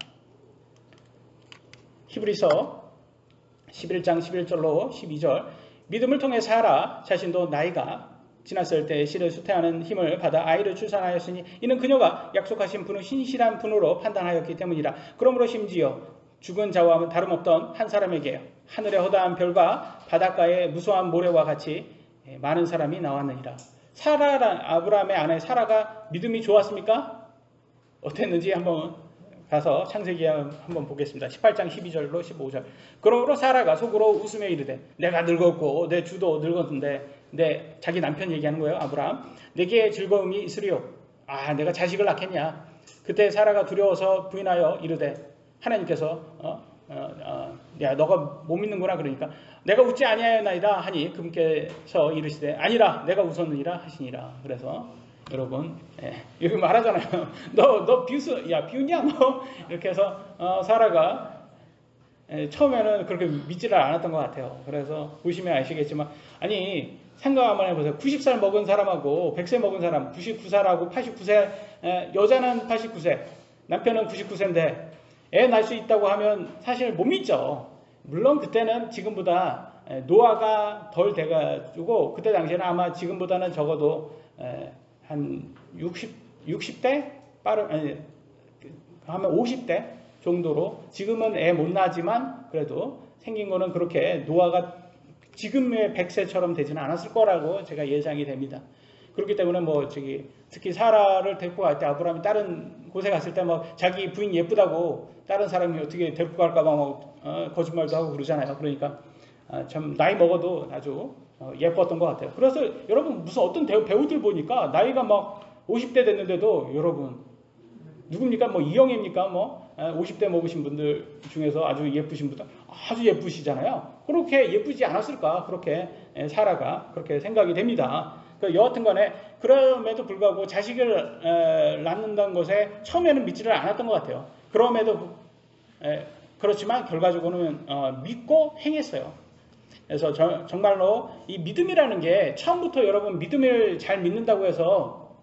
히브리서 11장 11절로 12절 믿음을 통해 사라 자신도 나이가 지났을 때 실을 수태하는 힘을 받아 아이를 출산하였으니 이는 그녀가 약속하신 분은 신실한 분으로 판단하였기 때문이라. 그러므로 심지어 죽은 자와 다름없던 한 사람에게 하늘의 허다한 별과 바닷가의 무수한 모래와 같이 많은 사람이 나왔느니라. 아브라함의 아내 사라가 믿음이 좋았습니까? 어땠는지 한번 가서 창세기 한번 보겠습니다. 18장 12절로 15절. 그러므로 사라가 속으로 웃으며 이르되 내가 늙었고 내 주도 늙었는데 자기 남편 얘기하는 거예요. 아브라함. 내게 즐거움이 있으리요. 내가 자식을 낳겠냐. 그때 사라가 두려워서 부인하여 이르되 하나님께서 야 너가 못 믿는구나. 그러니까 내가 웃지 아니하였나이다 하니 그분께서 이르시되 아니라 내가 웃었느니라 하시니라. 그래서 여러분 여기 말하잖아요. 너 비웃냐 너 이렇게 해서 사라가 처음에는 그렇게 믿지를 않았던 것 같아요. 그래서 보시면 아시겠지만 아니 생각 한번 해보세요. 90살 먹은 사람하고 100세 먹은 사람 99살하고 89세 여자는 89세 남편은 99세인데 애 낳을 수 있다고 하면 사실 못 믿죠. 물론 그때는 지금보다 노화가 덜 돼가지고 그때 당시에는 아마 지금보다는 적어도 한 60대 하면 50대 정도로 지금은 애 못 나지만 그래도 생긴 거는 그렇게 노화가 지금의 100세처럼 되지는 않았을 거라고 제가 예상이 됩니다. 그렇기 때문에 뭐 특히 사라를 데리고 갈 때 아브라함이 다른 곳에 갔을 때 뭐 자기 부인 예쁘다고 다른 사람이 어떻게 데리고 갈까봐 뭐 거짓말도 하고 그러잖아요. 그러니까 참 나이 먹어도 아주 예뻤던 것 같아요. 그래서 여러분 무슨 어떤 배우들 보니까 나이가 막 50대 됐는데도 여러분 누굽니까? 뭐 이영애입니까? 뭐 50대 먹으신 분들 중에서 아주 예쁘신 분들 아주 예쁘시잖아요. 그렇게 예쁘지 않았을까? 그렇게 사라가 그렇게 생각이 됩니다. 여하튼간에 그럼에도 불구하고 자식을 낳는다는 것에 처음에는 믿지를 않았던 것 같아요. 그렇지만 결과적으로는 믿고 행했어요. 그래서 정말로 이 믿음이라는 게 처음부터 여러분 믿음을 잘 믿는다고 해서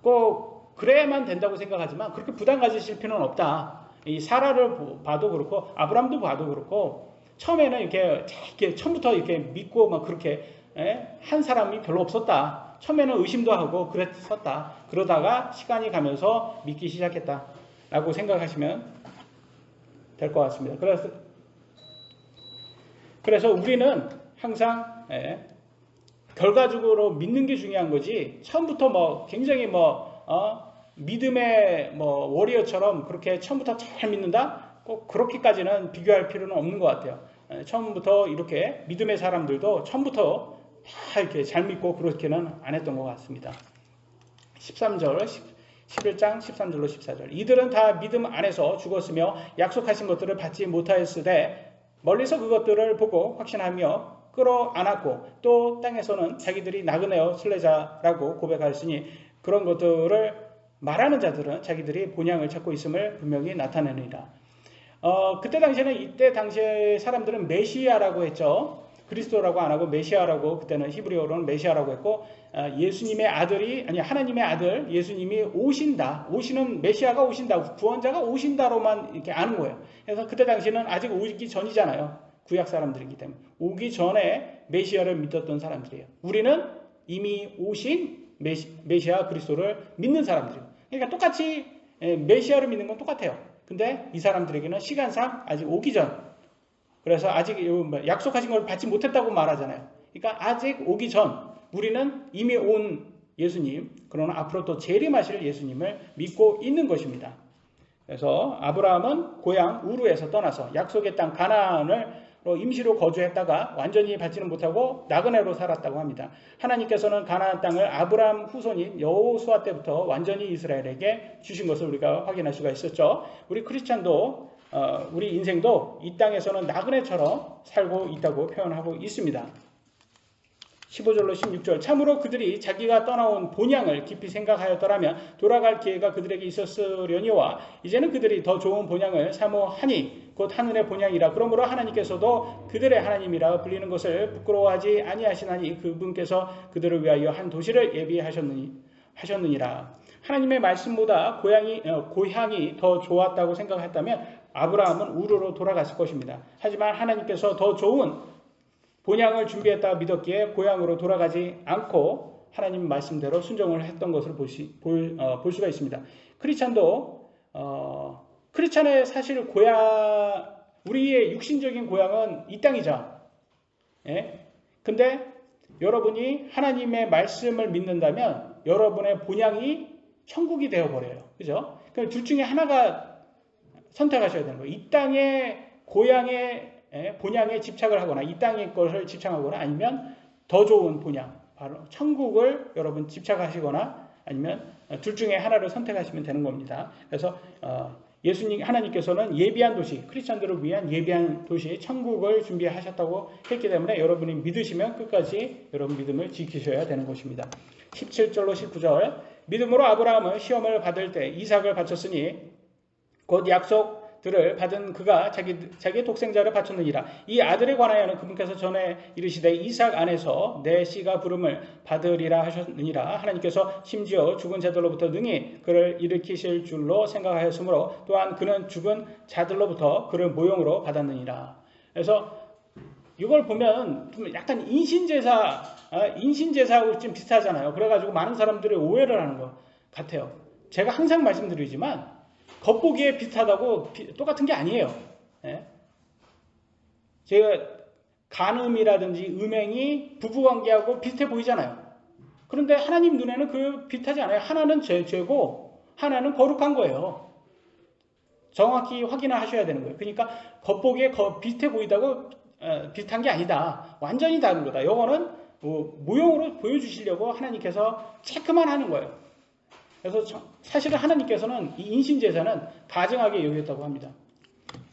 꼭 그래야만 된다고 생각하지만 그렇게 부담 가지실 필요는 없다. 이 사라를 봐도 그렇고 아브람도 봐도 그렇고 처음에는 이렇게 처음부터 이렇게 믿고 막 그렇게 한 사람이 별로 없었다. 처음에는 의심도 하고 그랬었다. 그러다가 시간이 가면서 믿기 시작했다라고 생각하시면 될 것 같습니다. 그래서 우리는 항상 결과적으로 믿는 게 중요한 거지 처음부터 뭐 굉장히 믿음의 워리어처럼 그렇게 처음부터 잘 믿는다? 꼭 그렇게까지는 비교할 필요는 없는 것 같아요. 처음부터 이렇게 믿음의 사람들도 처음부터 다 이렇게 잘 믿고 그렇게는 안 했던 것 같습니다. 13절, 11장 13절로 14절. 이들은 다 믿음 안에서 죽었으며 약속하신 것들을 받지 못하였으되 멀리서 그것들을 보고 확신하며 끌어안았고 또 땅에서는 자기들이 나그네여 순례자라고 고백하였으니 그런 것들을 말하는 자들은 자기들이 본향을 찾고 있음을 분명히 나타내느니라. 이때 당시에 사람들은 메시아라고 했죠. 그리스도라고 안 하고 메시아라고 그때는 히브리어로는 메시아라고 했고 예수님의 아들이 하나님의 아들 예수님이 오시는 메시아가 오신다 구원자가 오신다로만 이렇게 아는 거예요. 그래서 그때 당시에는 아직 오기 전이잖아요. 구약 사람들이기 때문에 오기 전에 메시아를 믿었던 사람들이에요. 우리는 이미 오신 메시아 그리스도를 믿는 사람들이에요. 그러니까 똑같이 메시아를 믿는 건 똑같아요. 근데 이 사람들에게는 시간상 아직 오기 전 그래서 아직 약속하신 걸 받지 못했다고 말하잖아요. 그러니까 아직 오기 전 우리는 이미 온 예수님 그러나 앞으로 또 재림하실 예수님을 믿고 있는 것입니다. 그래서 아브라함은 고향 우르에서 떠나서 약속의 땅 가나안을 임시로 거주했다가 완전히 받지는 못하고 나그네로 살았다고 합니다. 하나님께서는 가나안 땅을 아브라함 후손인 여호수아 때부터 완전히 이스라엘에게 주신 것을 우리가 확인할 수가 있었죠. 우리 크리스찬도 우리 인생도 이 땅에서는 나그네처럼 살고 있다고 표현하고 있습니다. 15절로 16절 참으로 그들이 자기가 떠나온 본향을 깊이 생각하였더라면 돌아갈 기회가 그들에게 있었으려니와 이제는 그들이 더 좋은 본향을 사모하니 곧 하늘의 본향이라. 그러므로 하나님께서도 그들의 하나님이라 불리는 것을 부끄러워하지 아니하시나니 그분께서 그들을 위하여 한 도시를 예비하셨느니라. 하나님의 말씀보다 고향이 더 좋았다고 생각했다면 아브라함은 우르로 돌아갔을 것입니다. 하지만 하나님께서 더 좋은 본향을 준비했다 믿었기에 고향으로 돌아가지 않고 하나님 말씀대로 순종을 했던 것을 볼 수가 있습니다. 크리스찬의 사실 우리의 육신적인 고향은 이 땅이죠. 근데 여러분이 하나님의 말씀을 믿는다면 여러분의 본향이 천국이 되어버려요. 그죠? 그럼 둘 중에 하나가 선택하셔야 되는 거예요. 이 땅의 본향에 집착을 하거나 이 땅의 것을 집착하거나 아니면 더 좋은 본향, 바로 천국을 여러분 집착하시거나 아니면 둘 중에 하나를 선택하시면 되는 겁니다. 그래서 하나님께서는 예비한 도시, 크리스천들을 위한 예비한 도시, 천국을 준비하셨다고 했기 때문에 여러분이 믿으시면 끝까지 여러분 믿음을 지키셔야 되는 것입니다. 17절로 19절 믿음으로 아브라함은 시험을 받을 때 이삭을 바쳤으니 곧 약속들을 받은 그가 자기의 독생자를 바쳤느니라. 이 아들에 관하여는 그분께서 전에 이르시되 이삭 안에서 내 씨가 부름을 받으리라 하셨느니라. 하나님께서 심지어 죽은 자들로부터 능히 그를 일으키실 줄로 생각하였으므로 또한 그는 죽은 자들로부터 그를 모형으로 받았느니라. 그래서 이걸 보면 좀 약간 인신제사하고 좀 비슷하잖아요. 그래가지고 많은 사람들이 오해를 하는 것 같아요. 제가 항상 말씀드리지만 겉보기에 비슷하다고 똑같은 게 아니에요. 예? 제가 간음이라든지 음행이 부부관계하고 비슷해 보이잖아요. 그런데 하나님 눈에는 그 비슷하지 않아요. 하나는 죄고 하나는 거룩한 거예요. 정확히 확인을 하셔야 되는 거예요. 그러니까 겉보기에 비슷해 보이다고 비슷한 게 아니다. 완전히 다른 거다. 이거는 모형으로 보여주시려고 하나님께서 체크만 하는 거예요. 그래서 사실은 하나님께서는 이 인신제사는 가증하게 여겼다고 합니다.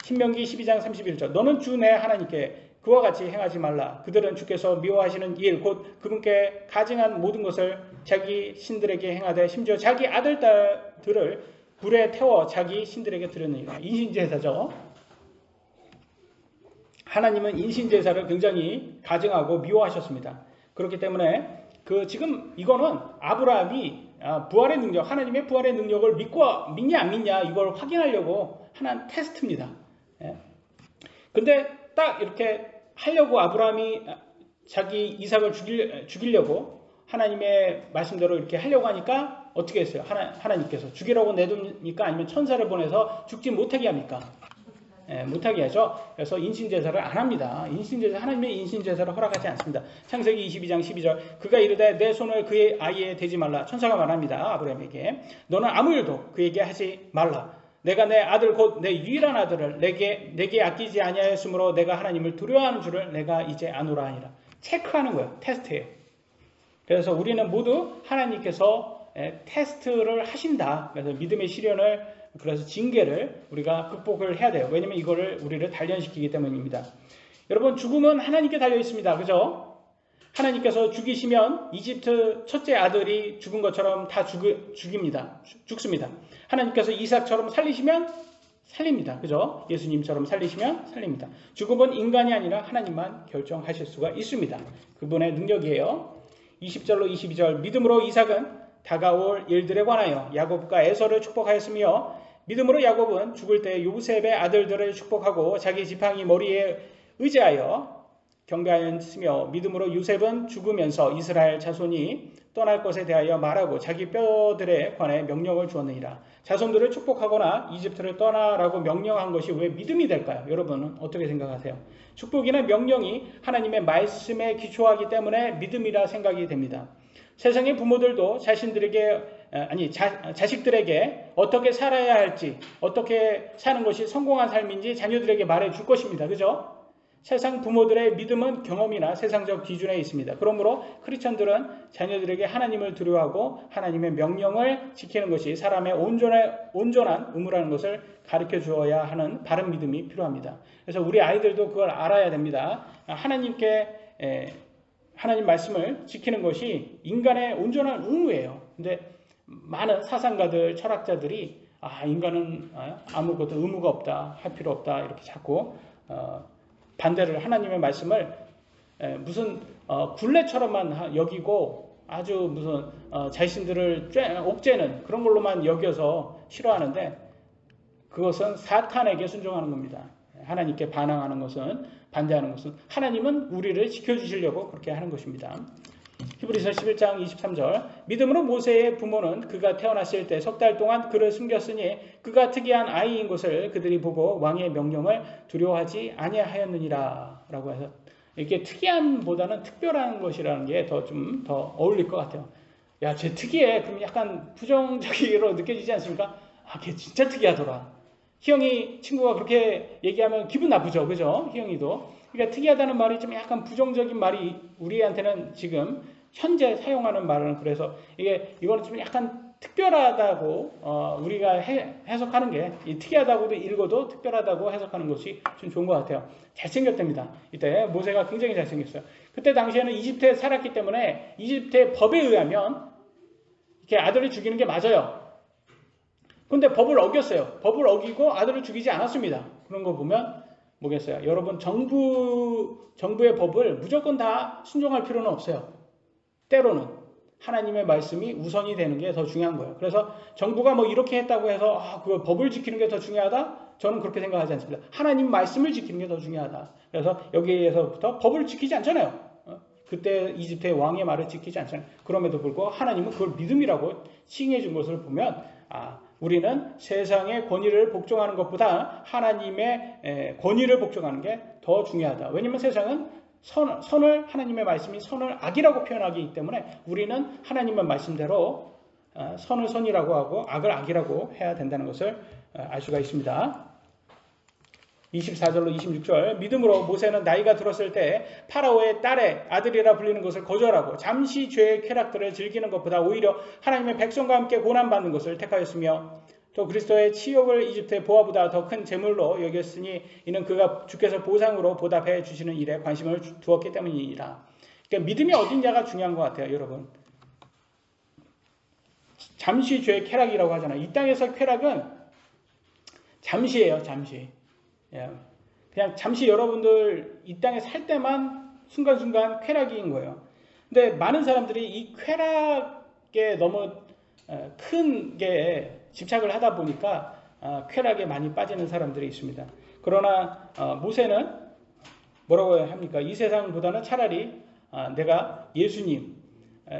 신명기 12장 31절 너는 주 내 하나님께 그와 같이 행하지 말라. 그들은 주께서 미워하시는 일 곧 그분께 가증한 모든 것을 자기 신들에게 행하되 심지어 자기 아들 딸들을 불에 태워 자기 신들에게 드렸느니라. 인신제사죠. 하나님은 인신제사를 굉장히 가증하고 미워하셨습니다. 그렇기 때문에 지금 이거는 아브라함이 부활의 능력, 하나님의 부활의 능력을 믿냐 안 믿냐 이걸 확인하려고 하는 테스트입니다. 근데 딱 이렇게 하려고 아브라함이 자기 이삭을 죽이려고 하나님의 말씀대로 이렇게 하려고 하니까 어떻게 했어요? 하나님께서 죽이라고 내둡니까? 아니면 천사를 보내서 죽지 못하게 합니까? 못하게 하죠. 그래서 인신제사를 안 합니다. 하나님의 인신제사를 허락하지 않습니다. 창세기 22장 12절 그가 이르되 내 손을 그의 아이에 대지 말라. 천사가 말합니다. 아브라함에게 너는 아무 일도 그에게 하지 말라. 내가 내 아들 곧 내 유일한 아들을 내게 아끼지 아니하였으므로 내가 하나님을 두려워하는 줄을 내가 이제 아노라 하니라. 체크하는 거예요. 테스트예요. 그래서 우리는 모두 하나님께서 테스트를 하신다. 그래서 믿음의 시련을 그래서 징계를 우리가 극복을 해야 돼요. 왜냐면 이거를 우리를 단련시키기 때문입니다. 여러분 죽음은 하나님께 달려 있습니다. 그죠? 하나님께서 죽이시면 이집트 첫째 아들이 죽은 것처럼 다 죽습니다. 하나님께서 이삭처럼 살리시면 살립니다. 그죠? 예수님처럼 살리시면 살립니다. 죽음은 인간이 아니라 하나님만 결정하실 수가 있습니다. 그분의 능력이에요. 20절로 22절 믿음으로 이삭은 다가올 일들에 관하여 야곱과 에서를 축복하였으며 믿음으로 야곱은 죽을 때 요셉의 아들들을 축복하고 자기 지팡이 머리에 의지하여 경배하였으며 믿음으로 요셉은 죽으면서 이스라엘 자손이 떠날 것에 대하여 말하고 자기 뼈들에 관해 명령을 주었느니라. 자손들을 축복하거나 이집트를 떠나라고 명령한 것이 왜 믿음이 될까요? 여러분은 어떻게 생각하세요? 축복이나 명령이 하나님의 말씀에 기초하기 때문에 믿음이라 생각이 됩니다. 세상의 부모들도 자식들에게 어떻게 살아야 할지, 어떻게 사는 것이 성공한 삶인지 자녀들에게 말해 줄 것입니다. 그죠? 세상 부모들의 믿음은 경험이나 세상적 기준에 있습니다. 그러므로 크리스천들은 자녀들에게 하나님을 두려워하고 하나님의 명령을 지키는 것이 사람의 온전한 의무라는 것을 가르쳐 주어야 하는 바른 믿음이 필요합니다. 그래서 우리 아이들도 그걸 알아야 됩니다. 하나님 말씀을 지키는 것이 인간의 온전한 의무예요. 근데 많은 사상가들, 철학자들이 인간은 아무것도 의무가 없다, 할 필요 없다 이렇게 자꾸 반대를 하나님의 말씀을 무슨 굴레처럼만 여기고 아주 무슨 자신들을 옥죄는 그런 걸로만 여겨서 싫어하는데 그것은 사탄에게 순종하는 겁니다. 하나님께 반항하는 것은 반대하는 것은 하나님은 우리를 지켜주시려고 그렇게 하는 것입니다. 히브리서 11장 23절 믿음으로 모세의 부모는 그가 태어났을 때 석 달 동안 그를 숨겼으니 그가 특이한 아이인 것을 그들이 보고 왕의 명령을 두려워하지 아니하였느니라 라고 해서 이렇게 특이한보다는 특별한 것이라는 게 좀 더 어울릴 것 같아요. 야, 쟤 특이해. 그럼 약간 부정적으로 느껴지지 않습니까? 걔 진짜 특이하더라. 희영이 친구가 그렇게 얘기하면 기분 나쁘죠. 그죠? 희영이도. 그러니까 특이하다는 말이 좀 약간 부정적인 말이 우리한테는 지금 현재 사용하는 말은 그래서 이거는 좀 약간 특별하다고 우리가 해석하는 게 특이하다고도 읽어도 특별하다고 해석하는 것이 좀 좋은 것 같아요. 잘생겼답니다. 이때 모세가 굉장히 잘생겼어요. 그때 당시에는 이집트에 살았기 때문에 이집트의 법에 의하면 이렇게 아들을 죽이는 게 맞아요. 근데 법을 어겼어요. 법을 어기고 아들을 죽이지 않았습니다. 그런 거 보면 뭐겠어요? 여러분 정부의 법을 무조건 다 순종할 필요는 없어요. 때로는 하나님의 말씀이 우선이 되는 게 더 중요한 거예요. 그래서 정부가 뭐 이렇게 했다고 해서 그 법을 지키는 게 더 중요하다? 저는 그렇게 생각하지 않습니다. 하나님 말씀을 지키는 게 더 중요하다. 그래서 여기에서부터 법을 지키지 않잖아요. 그때 이집트의 왕의 말을 지키지 않잖아요. 그럼에도 불구하고 하나님은 그걸 믿음이라고 칭해 준 것을 보면 우리는 세상의 권위를 복종하는 것보다 하나님의 권위를 복종하는 게 더 중요하다. 왜냐하면 세상은 선을 하나님의 말씀이 선을 악이라고 표현하기 때문에 우리는 하나님의 말씀대로 선을 선이라고 하고 악을 악이라고 해야 된다는 것을 알 수가 있습니다. 24절로 26절 믿음으로 모세는 나이가 들었을 때 파라오의 딸의 아들이라 불리는 것을 거절하고 잠시 죄의 쾌락들을 즐기는 것보다 오히려 하나님의 백성과 함께 고난받는 것을 택하였으며 또 그리스도의 치욕을 이집트의 보화보다 더 큰 재물로 여겼으니 이는 그가 주께서 보상으로 보답해 주시는 일에 관심을 두었기 때문이니라. 그러니까 믿음이 어딨냐가 중요한 것 같아요, 여러분. 잠시 죄의 쾌락이라고 하잖아요. 이 땅에서 쾌락은 잠시예요, 잠시. 그냥 잠시 여러분들 이 땅에 살 때만 순간순간 쾌락인 거예요. 근데 많은 사람들이 이 쾌락에 너무 큰 게 집착을 하다 보니까 쾌락에 많이 빠지는 사람들이 있습니다. 그러나 모세는 뭐라고 합니까? 이 세상보다는 차라리 내가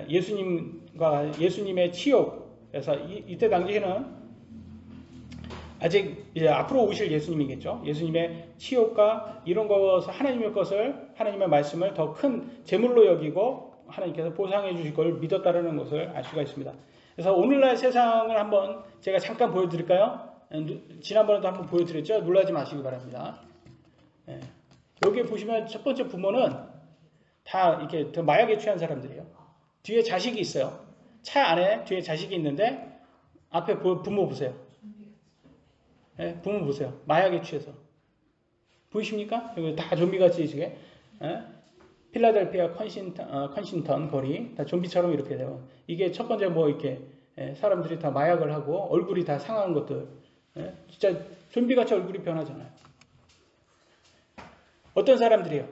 예수님과 예수님의 치욕, 그래서 이때 당시에는 아직 이제 앞으로 오실 예수님이겠죠. 예수님의 치욕과 이런 것을 하나님의 말씀을 더 큰 제물로 여기고 하나님께서 보상해 주실 걸 믿었다는 것을 알 수가 있습니다. 그래서 오늘날 세상을 한번 제가 잠깐 보여드릴까요? 지난번에도 한번 보여드렸죠. 놀라지 마시기 바랍니다. 여기 보시면 첫 번째 부모는 다 이렇게 더 마약에 취한 사람들이에요. 뒤에 자식이 있어요. 차 안에 뒤에 자식이 있는데 앞에 부모 보세요. 부모 보세요. 마약에 취해서. 보이십니까? 여기 다 좀비같이 지게. 필라델피아 컨신턴 거리 다 좀비처럼 이렇게 돼요. 이게 첫 번째 뭐 이렇게 사람들이 다 마약을 하고 얼굴이 다 상한 것들. 진짜 좀비같이 얼굴이 변하잖아요. 어떤 사람들이요?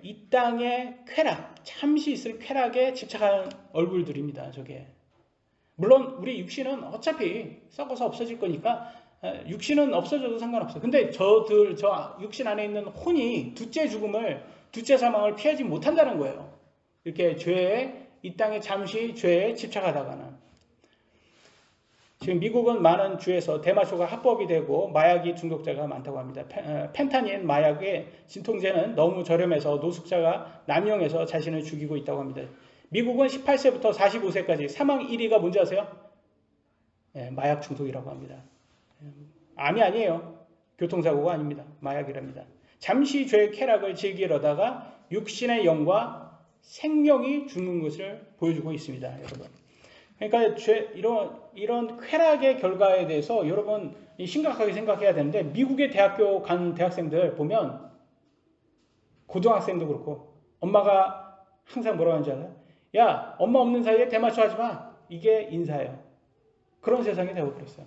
이 땅의 쾌락, 잠시 있을 쾌락에 집착한 얼굴들입니다. 저게. 물론 우리 육신은 어차피 썩어서 없어질 거니까 육신은 없어져도 상관없어요. 근데 저 육신 안에 있는 혼이 둘째 사망을 피하지 못한다는 거예요. 이렇게 이 땅에 잠시 죄에 집착하다가는. 지금 미국은 많은 주에서 대마초가 합법이 되고 마약이 중독자가 많다고 합니다. 펜타닌 마약의 진통제는 너무 저렴해서 노숙자가 남용해서 자신을 죽이고 있다고 합니다. 미국은 18세부터 45세까지 사망 1위가 뭔지 아세요? 마약 중독이라고 합니다. 암이 아니에요. 교통사고가 아닙니다. 마약이랍니다. 잠시 죄의 쾌락을 즐기려다가 육신의 영과 생명이 죽는 것을 보여주고 있습니다. 여러분. 그러니까 이런 쾌락의 결과에 대해서 여러분 심각하게 생각해야 되는데 미국의 대학교 간 대학생들 보면 고등학생도 그렇고 엄마가 항상 뭐라고 하는지 알아요? 야, 엄마 없는 사이에 대마초 하지 마. 이게 인사예요. 그런 세상이 되어버렸어요.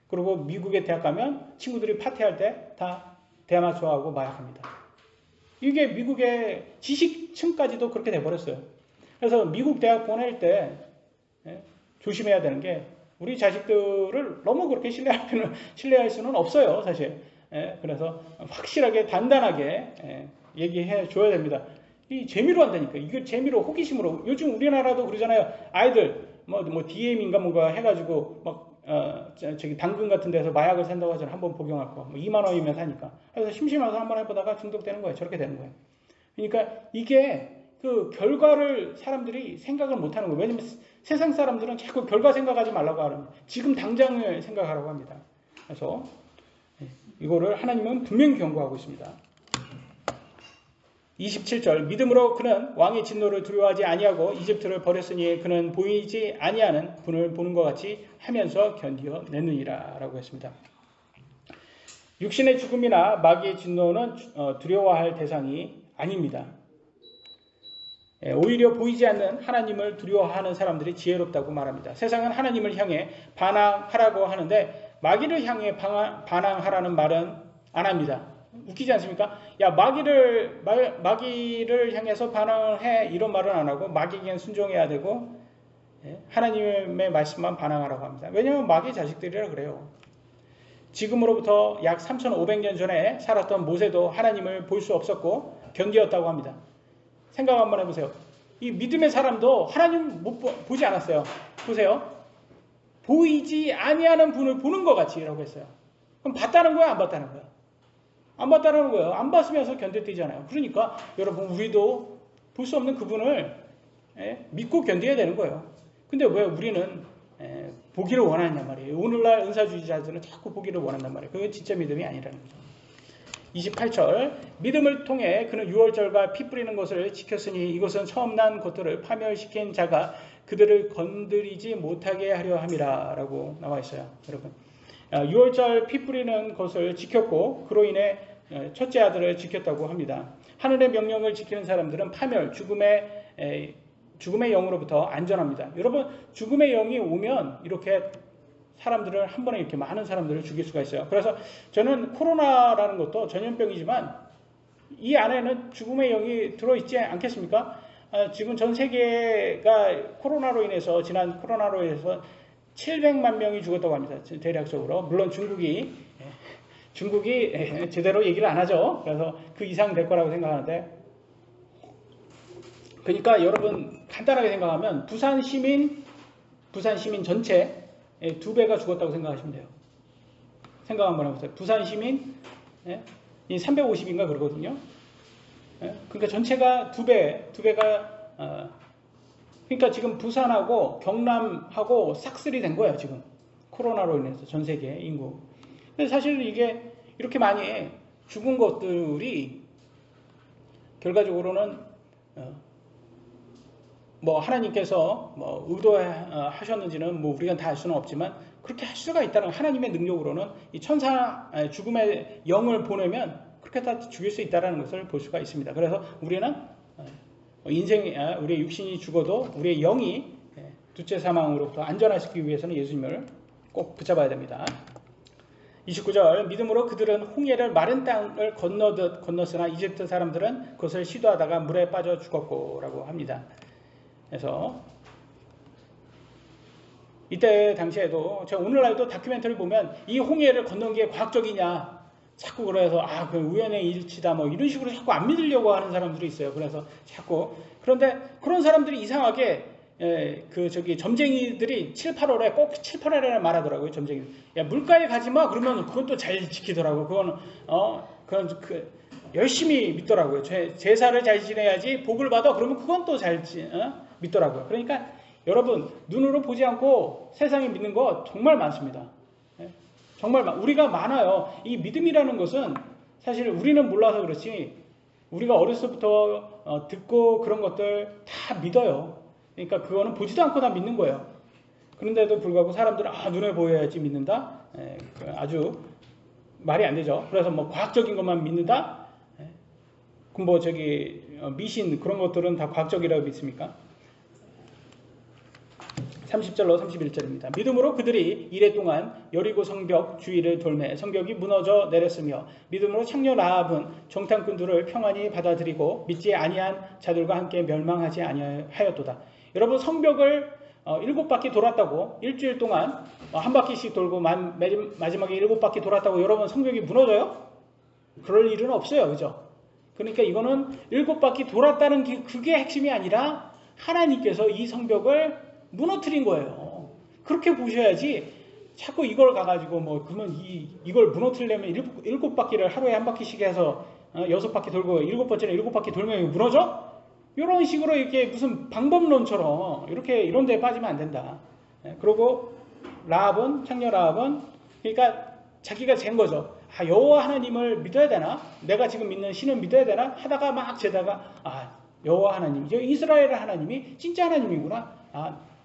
그리고 미국에 대학 가면 친구들이 파티할 때 다 대마초하고 마약합니다. 이게 미국의 지식층까지도 그렇게 돼버렸어요. 그래서 미국 대학 보낼 때 조심해야 되는 게 우리 자식들을 너무 그렇게 신뢰할 수는 없어요. 사실. 그래서 확실하게 단단하게 얘기해 줘야 됩니다. 이 재미로 한다니까. 이거 재미로 호기심으로. 요즘 우리나라도 그러잖아요. 아이들 뭐 DM인가 뭔가 해가지고 막 저기 당근 같은 데서 마약을 산다고 하잖아요. 한번 복용할 거. 뭐 2만 원이면 사니까. 그래서 심심해서 한번 해보다가 중독되는 거예요. 저렇게 되는 거예요. 그러니까 이게 그 결과를 사람들이 생각을 못 하는 거예요. 왜냐면 세상 사람들은 자꾸 결과 생각하지 말라고 하는 지금 당장을 생각하라고 합니다. 그래서 이거를 하나님은 분명히 경고하고 있습니다. 27절 믿음으로 그는 왕의 진노를 두려워하지 아니하고 이집트를 버렸으니 그는 보이지 아니하는 분을 보는 것 같이 하면서 견디어내느니라 라고 했습니다. 육신의 죽음이나 마귀의 진노는 두려워할 대상이 아닙니다. 오히려 보이지 않는 하나님을 두려워하는 사람들이 지혜롭다고 말합니다. 세상은 하나님을 향해 반항하라고 하는데 마귀를 향해 반항하라는 말은 안 합니다. 웃기지 않습니까? 야, 마귀를 향해서 반항을 해 이런 말은 안 하고 마귀에겐 순종해야 되고 하나님의 말씀만 반항하라고 합니다. 왜냐하면 마귀 자식들이라 그래요. 지금으로부터 약 3,500년 전에 살았던 모세도 하나님을 볼 수 없었고 견디었다고 합니다. 생각 한번 해보세요. 이 믿음의 사람도 하나님 보지 않았어요. 보세요. 보이지 아니하는 분을 보는 것 같이라고 했어요. 그럼 봤다는 거야, 안 봤다는 거야? 안 봤다는 거예요. 안 봤으면서 견뎠대잖아요. 그러니까 여러분 우리도 볼 수 없는 그분을 믿고 견뎌야 되는 거예요. 근데 왜 우리는 보기를 원하냔 말이에요. 오늘날 은사주의자들은 자꾸 보기를 원한단 말이에요. 그게 진짜 믿음이 아니라는 거죠. 28절 믿음을 통해 그는 유월절과 피 뿌리는 것을 지켰으니 이것은 처음 난 것들을 파멸시킨 자가 그들을 건드리지 못하게 하려 함이라 라고 나와 있어요. 여러분 유월절 피 뿌리는 것을 지켰고 그로 인해 첫째 아들을 지켰다고 합니다. 하늘의 명령을 지키는 사람들은 파멸, 죽음의 영으로부터 안전합니다. 여러분 죽음의 영이 오면 이렇게 사람들을 한 번에 이렇게 많은 사람들을 죽일 수가 있어요. 그래서 저는 코로나라는 것도 전염병이지만 이 안에는 죽음의 영이 들어있지 않겠습니까? 지금 전 세계가 지난 코로나로 인해서 700만 명이 죽었다고 합니다. 대략적으로. 물론 중국이 제대로 얘기를 안 하죠. 그래서 그 이상 될 거라고 생각하는데, 그러니까 여러분 간단하게 생각하면 부산 시민 전체 2배가 죽었다고 생각하시면 돼요. 생각 한번 해보세요. 부산 시민 350인가 그러거든요. 그러니까 전체가 2배가 그러니까 지금 부산하고 경남하고 싹쓸이 된 거예요. 지금 코로나로 인해서 전 세계 인구. 근데 사실 이게 이렇게 많이 죽은 것들이 결과적으로는 뭐 하나님께서 뭐 의도하셨는지는 뭐 우리가 다 알 수는 없지만 그렇게 할 수가 있다는 하나님의 능력으로는 이 죽음의 영을 보내면 그렇게 다 죽일 수 있다는 것을 볼 수가 있습니다. 그래서 우리는 우리의 육신이 죽어도 우리의 영이 둘째 사망으로부터 안전하시기 위해서는 예수님을 꼭 붙잡아야 됩니다. 29절 믿음으로 그들은 홍해를 마른 땅을 건넜으나 이집트 사람들은 그것을 시도하다가 물에 빠져 죽었고 라고 합니다. 그래서 이때 당시에도 제가 오늘날도 다큐멘터리 보면 이 홍해를 건넌 게 과학적이냐 자꾸 그래서 그 우연의 일치다 뭐 이런 식으로 자꾸 안 믿으려고 하는 사람들이 있어요. 그래서 자꾸 그런데 그런 사람들이 이상하게 점쟁이들이 7, 8월에 꼭 7, 8월에 말하더라고요. 점쟁이들. 야 물가에 가지 마 그러면 그건 또 잘 지키더라고. 그건 열심히 믿더라고요. 제사를 잘 지내야지 복을 받아. 그러면 그건 또 잘 믿더라고요. 그러니까 여러분 눈으로 보지 않고 세상에 믿는 거 정말 많습니다. 정말 우리가 많아요. 이 믿음이라는 것은 사실 우리는 몰라서 그렇지 우리가 어렸을 때부터 듣고 그런 것들 다 믿어요. 그러니까 그거는 보지도 않고 다 믿는 거예요. 그런데도 불구하고 사람들은 눈에 보여야지 믿는다. 아주 말이 안 되죠. 그래서 뭐 과학적인 것만 믿는다. 그럼 뭐 미신 그런 것들은 다 과학적이라고 믿습니까? 30절로 31절입니다. 믿음으로 그들이 이레 동안 여리고 성벽 주위를 돌매 성벽이 무너져 내렸으며 믿음으로 창녀 라합은 정탐꾼들을 평안히 받아들이고 믿지 아니한 자들과 함께 멸망하지 아니하였도다. 여러분 성벽을 7바퀴 돌았다고 일주일 동안 한 바퀴씩 돌고 마지막에 7바퀴 돌았다고 여러분 성벽이 무너져요? 그럴 일은 없어요. 그죠? 그러니까 이거는 7바퀴 돌았다는 그게 핵심이 아니라 하나님께서 이 성벽을 무너뜨린 거예요. 그렇게 보셔야지 자꾸 이걸 가가지고 그러면 이걸 무너뜨리려면 7바퀴를 하루에 한 바퀴씩 해서 6바퀴 돌고 7번째는 7바퀴 돌면 무너져? 이런 식으로 이렇게 무슨 방법론처럼 이런 데에 빠지면 안 된다. 그리고 창녀 라합은 그러니까 자기가 잰 거죠. 여호와 하나님을 믿어야 되나? 내가 지금 믿는 신을 믿어야 되나? 하다가 막 재다가 여호와 하나님, 이스라엘 하나님이 진짜 하나님이구나.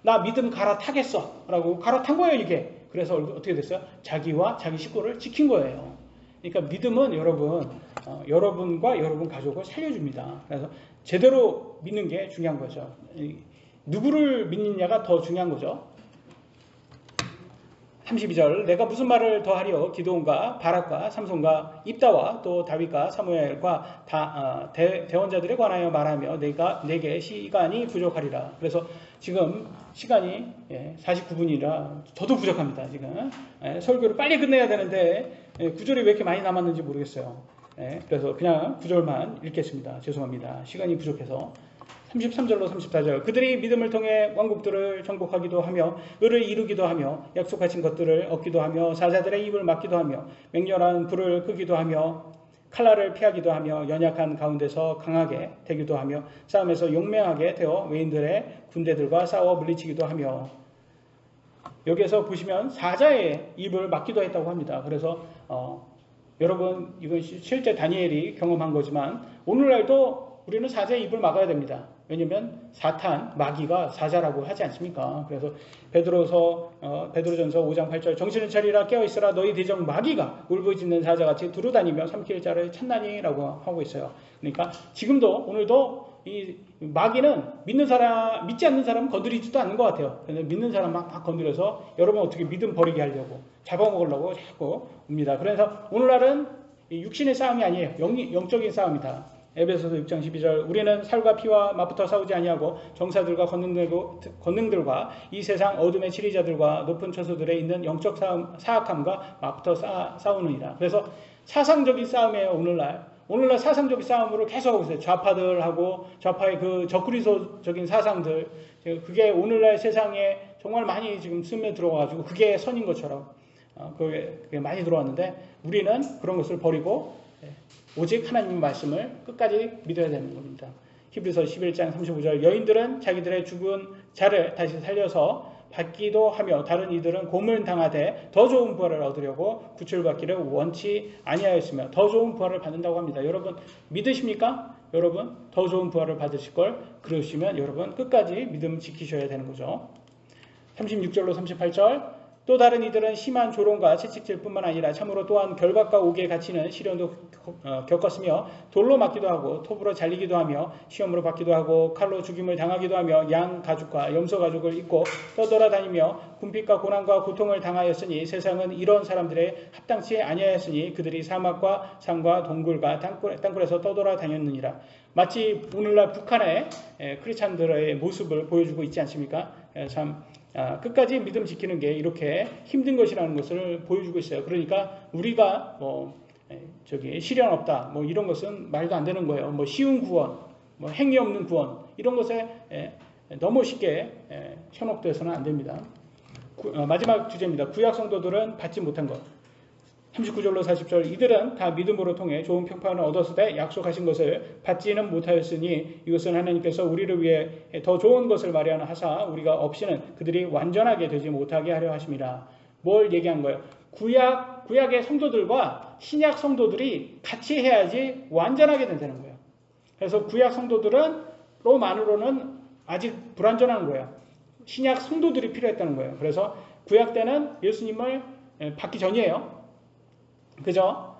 나 믿음 갈아타겠어 라고 갈아탄 거예요. 이게. 그래서 어떻게 됐어요? 자기와 자기 식구를 지킨 거예요. 그러니까 믿음은 여러분과 여러분 가족을 살려줍니다. 그래서 제대로 믿는 게 중요한 거죠. 누구를 믿느냐가 더 중요한 거죠. 32절 내가 무슨 말을 더하리요 기드온과 바락과 삼손과 입다와 또 다윗과 사무엘과 대원자들에 관하여 말하며 내게 시간이 부족하리라. 그래서 지금 시간이 49분이라 저도 부족합니다. 지금 설교를 빨리 끝내야 되는데 구절이 왜 이렇게 많이 남았는지 모르겠어요. 그래서 그냥 구절만 읽겠습니다. 죄송합니다. 시간이 부족해서. 33절로 34절 그들이 믿음을 통해 왕국들을 정복하기도 하며 의를 이루기도 하며 약속하신 것들을 얻기도 하며 사자들의 입을 막기도 하며 맹렬한 불을 끄기도 하며 칼날을 피하기도 하며 연약한 가운데서 강하게 되기도 하며 싸움에서 용맹하게 되어 외인들의 군대들과 싸워 물리치기도 하며 여기에서 보시면 사자의 입을 막기도 했다고 합니다. 그래서 여러분 이건 실제 다니엘이 경험한 거지만 오늘날도 우리는 사자의 입을 막아야 됩니다. 왜냐하면 사탄, 마귀가 사자라고 하지 않습니까? 그래서 베드로전서 5장 8절 정신을 차리라 깨어있으라 너희 대적 마귀가 울부짖는 사자같이 두루다니며 삼킬 자를 찾나니라고 하고 있어요. 그러니까 지금도 오늘도 이 마귀는 믿지 않는 사람은 건드리지도 않는 것 같아요. 믿는 사람 막 건드려서 여러분 어떻게 믿음 버리게 하려고 잡아먹으려고 자꾸 옵니다. 그래서 오늘날은 육신의 싸움이 아니에요. 영적인 싸움이다. 에베소서 6장 12절 우리는 살과 피와 맞붙어 싸우지 아니하고 정사들과 권능들과 이 세상 어둠의 치리자들과 높은 처소들에 있는 영적 사악함과 맞붙어 싸우느니라. 그래서 사상적인 싸움이에요. 오늘날 사상적인 싸움으로 계속 하고 있어요. 좌파들하고 좌파의 그 적그리스도적인 사상들 그게 오늘날 세상에 정말 많이 지금 스며들어가지고 그게 선인 것처럼 그게 많이 들어왔는데 우리는 그런 것을 버리고 오직 하나님의 말씀을 끝까지 믿어야 되는 겁니다. 히브리서 11장 35절 여인들은 자기들의 죽은 자를 다시 살려서 받기도 하며 다른 이들은 고문당하되 더 좋은 부활을 얻으려고 구출받기를 원치 아니하였으며 더 좋은 부활을 받는다고 합니다. 여러분 믿으십니까? 여러분 더 좋은 부활을 받으실 걸 그러시면 여러분 끝까지 믿음 지키셔야 되는 거죠. 36절로 38절 또 다른 이들은 심한 조롱과 채찍질 뿐만 아니라 참으로 또한 결박과 옥에 갇히는 시련도 겪었으며 돌로 맞기도 하고 톱으로 잘리기도 하며 시험으로 받기도 하고 칼로 죽임을 당하기도 하며 양 가죽과 염소 가죽을 입고 떠돌아다니며 궁핍과 고난과 고통을 당하였으니 세상은 이런 사람들의 합당치 아니하였으니 그들이 사막과 산과 동굴과 땅굴에서 떠돌아다녔느니라. 마치 오늘날 북한의 크리스찬들의 모습을 보여주고 있지 않습니까? 참 끝까지 믿음 지키는 게 이렇게 힘든 것이라는 것을 보여주고 있어요. 그러니까 우리가 시련 없다 이런 것은 말도 안 되는 거예요. 쉬운 구원, 행위 없는 구원 이런 것에 너무 쉽게 현혹돼서는 안 됩니다. 마지막 주제입니다. 구약 성도들은 받지 못한 것. 39절로 40절 이들은 다 믿음으로 통해 좋은 평판을 얻었을 약속하신 것을 받지는 못하였으니 이것은 하나님께서 우리를 위해 더 좋은 것을 마련하사 우리가 없이는 그들이 완전하게 되지 못하게 하려 하심이라. 뭘 얘기한 거예요? 구약의 성도들과 신약 성도들이 같이 해야지 완전하게 된다는 거예요. 그래서 구약 성도들로만으로는 아직 불완전한 거예요. 신약 성도들이 필요했다는 거예요. 그래서 구약 때는 예수님을 받기 전이에요. 그죠?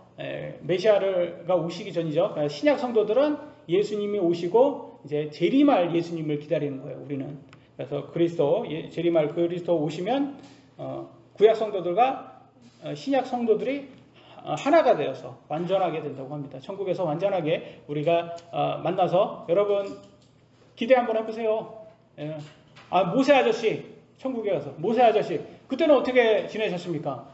메시아가 오시기 전이죠. 신약 성도들은 예수님이 오시고 이제 재림할 예수님을 기다리는 거예요. 우리는. 그래서 재림할 그리스도 오시면 구약 성도들과 신약 성도들이 하나가 되어서 완전하게 된다고 합니다. 천국에서 완전하게 우리가 만나서 여러분 기대 한번 해보세요. 모세 아저씨 천국에 가서 모세 아저씨 그때는 어떻게 지내셨습니까?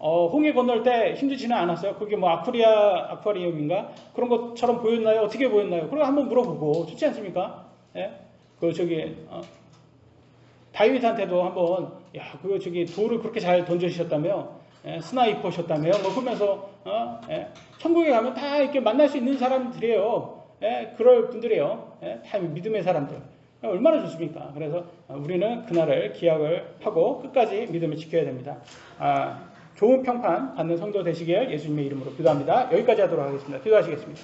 홍해 건널 때 힘들지는 않았어요? 그게 아쿠아리움인가? 그런 것처럼 보였나요? 어떻게 보였나요? 그럼 한번 물어보고, 좋지 않습니까? 다윗한테도 한번, 돌을 그렇게 잘 던져주셨다며? 스나이퍼셨다며? 그러면서, 천국에 가면 다 이렇게 만날 수 있는 사람들이에요. 그럴 분들이에요. 다 믿음의 사람들. 얼마나 좋습니까? 그래서 우리는 그날을 기약을 하고 끝까지 믿음을 지켜야 됩니다. 좋은 평판 받는 성도 되시길 예수님의 이름으로 기도합니다. 여기까지 하도록 하겠습니다. 기도하시겠습니다.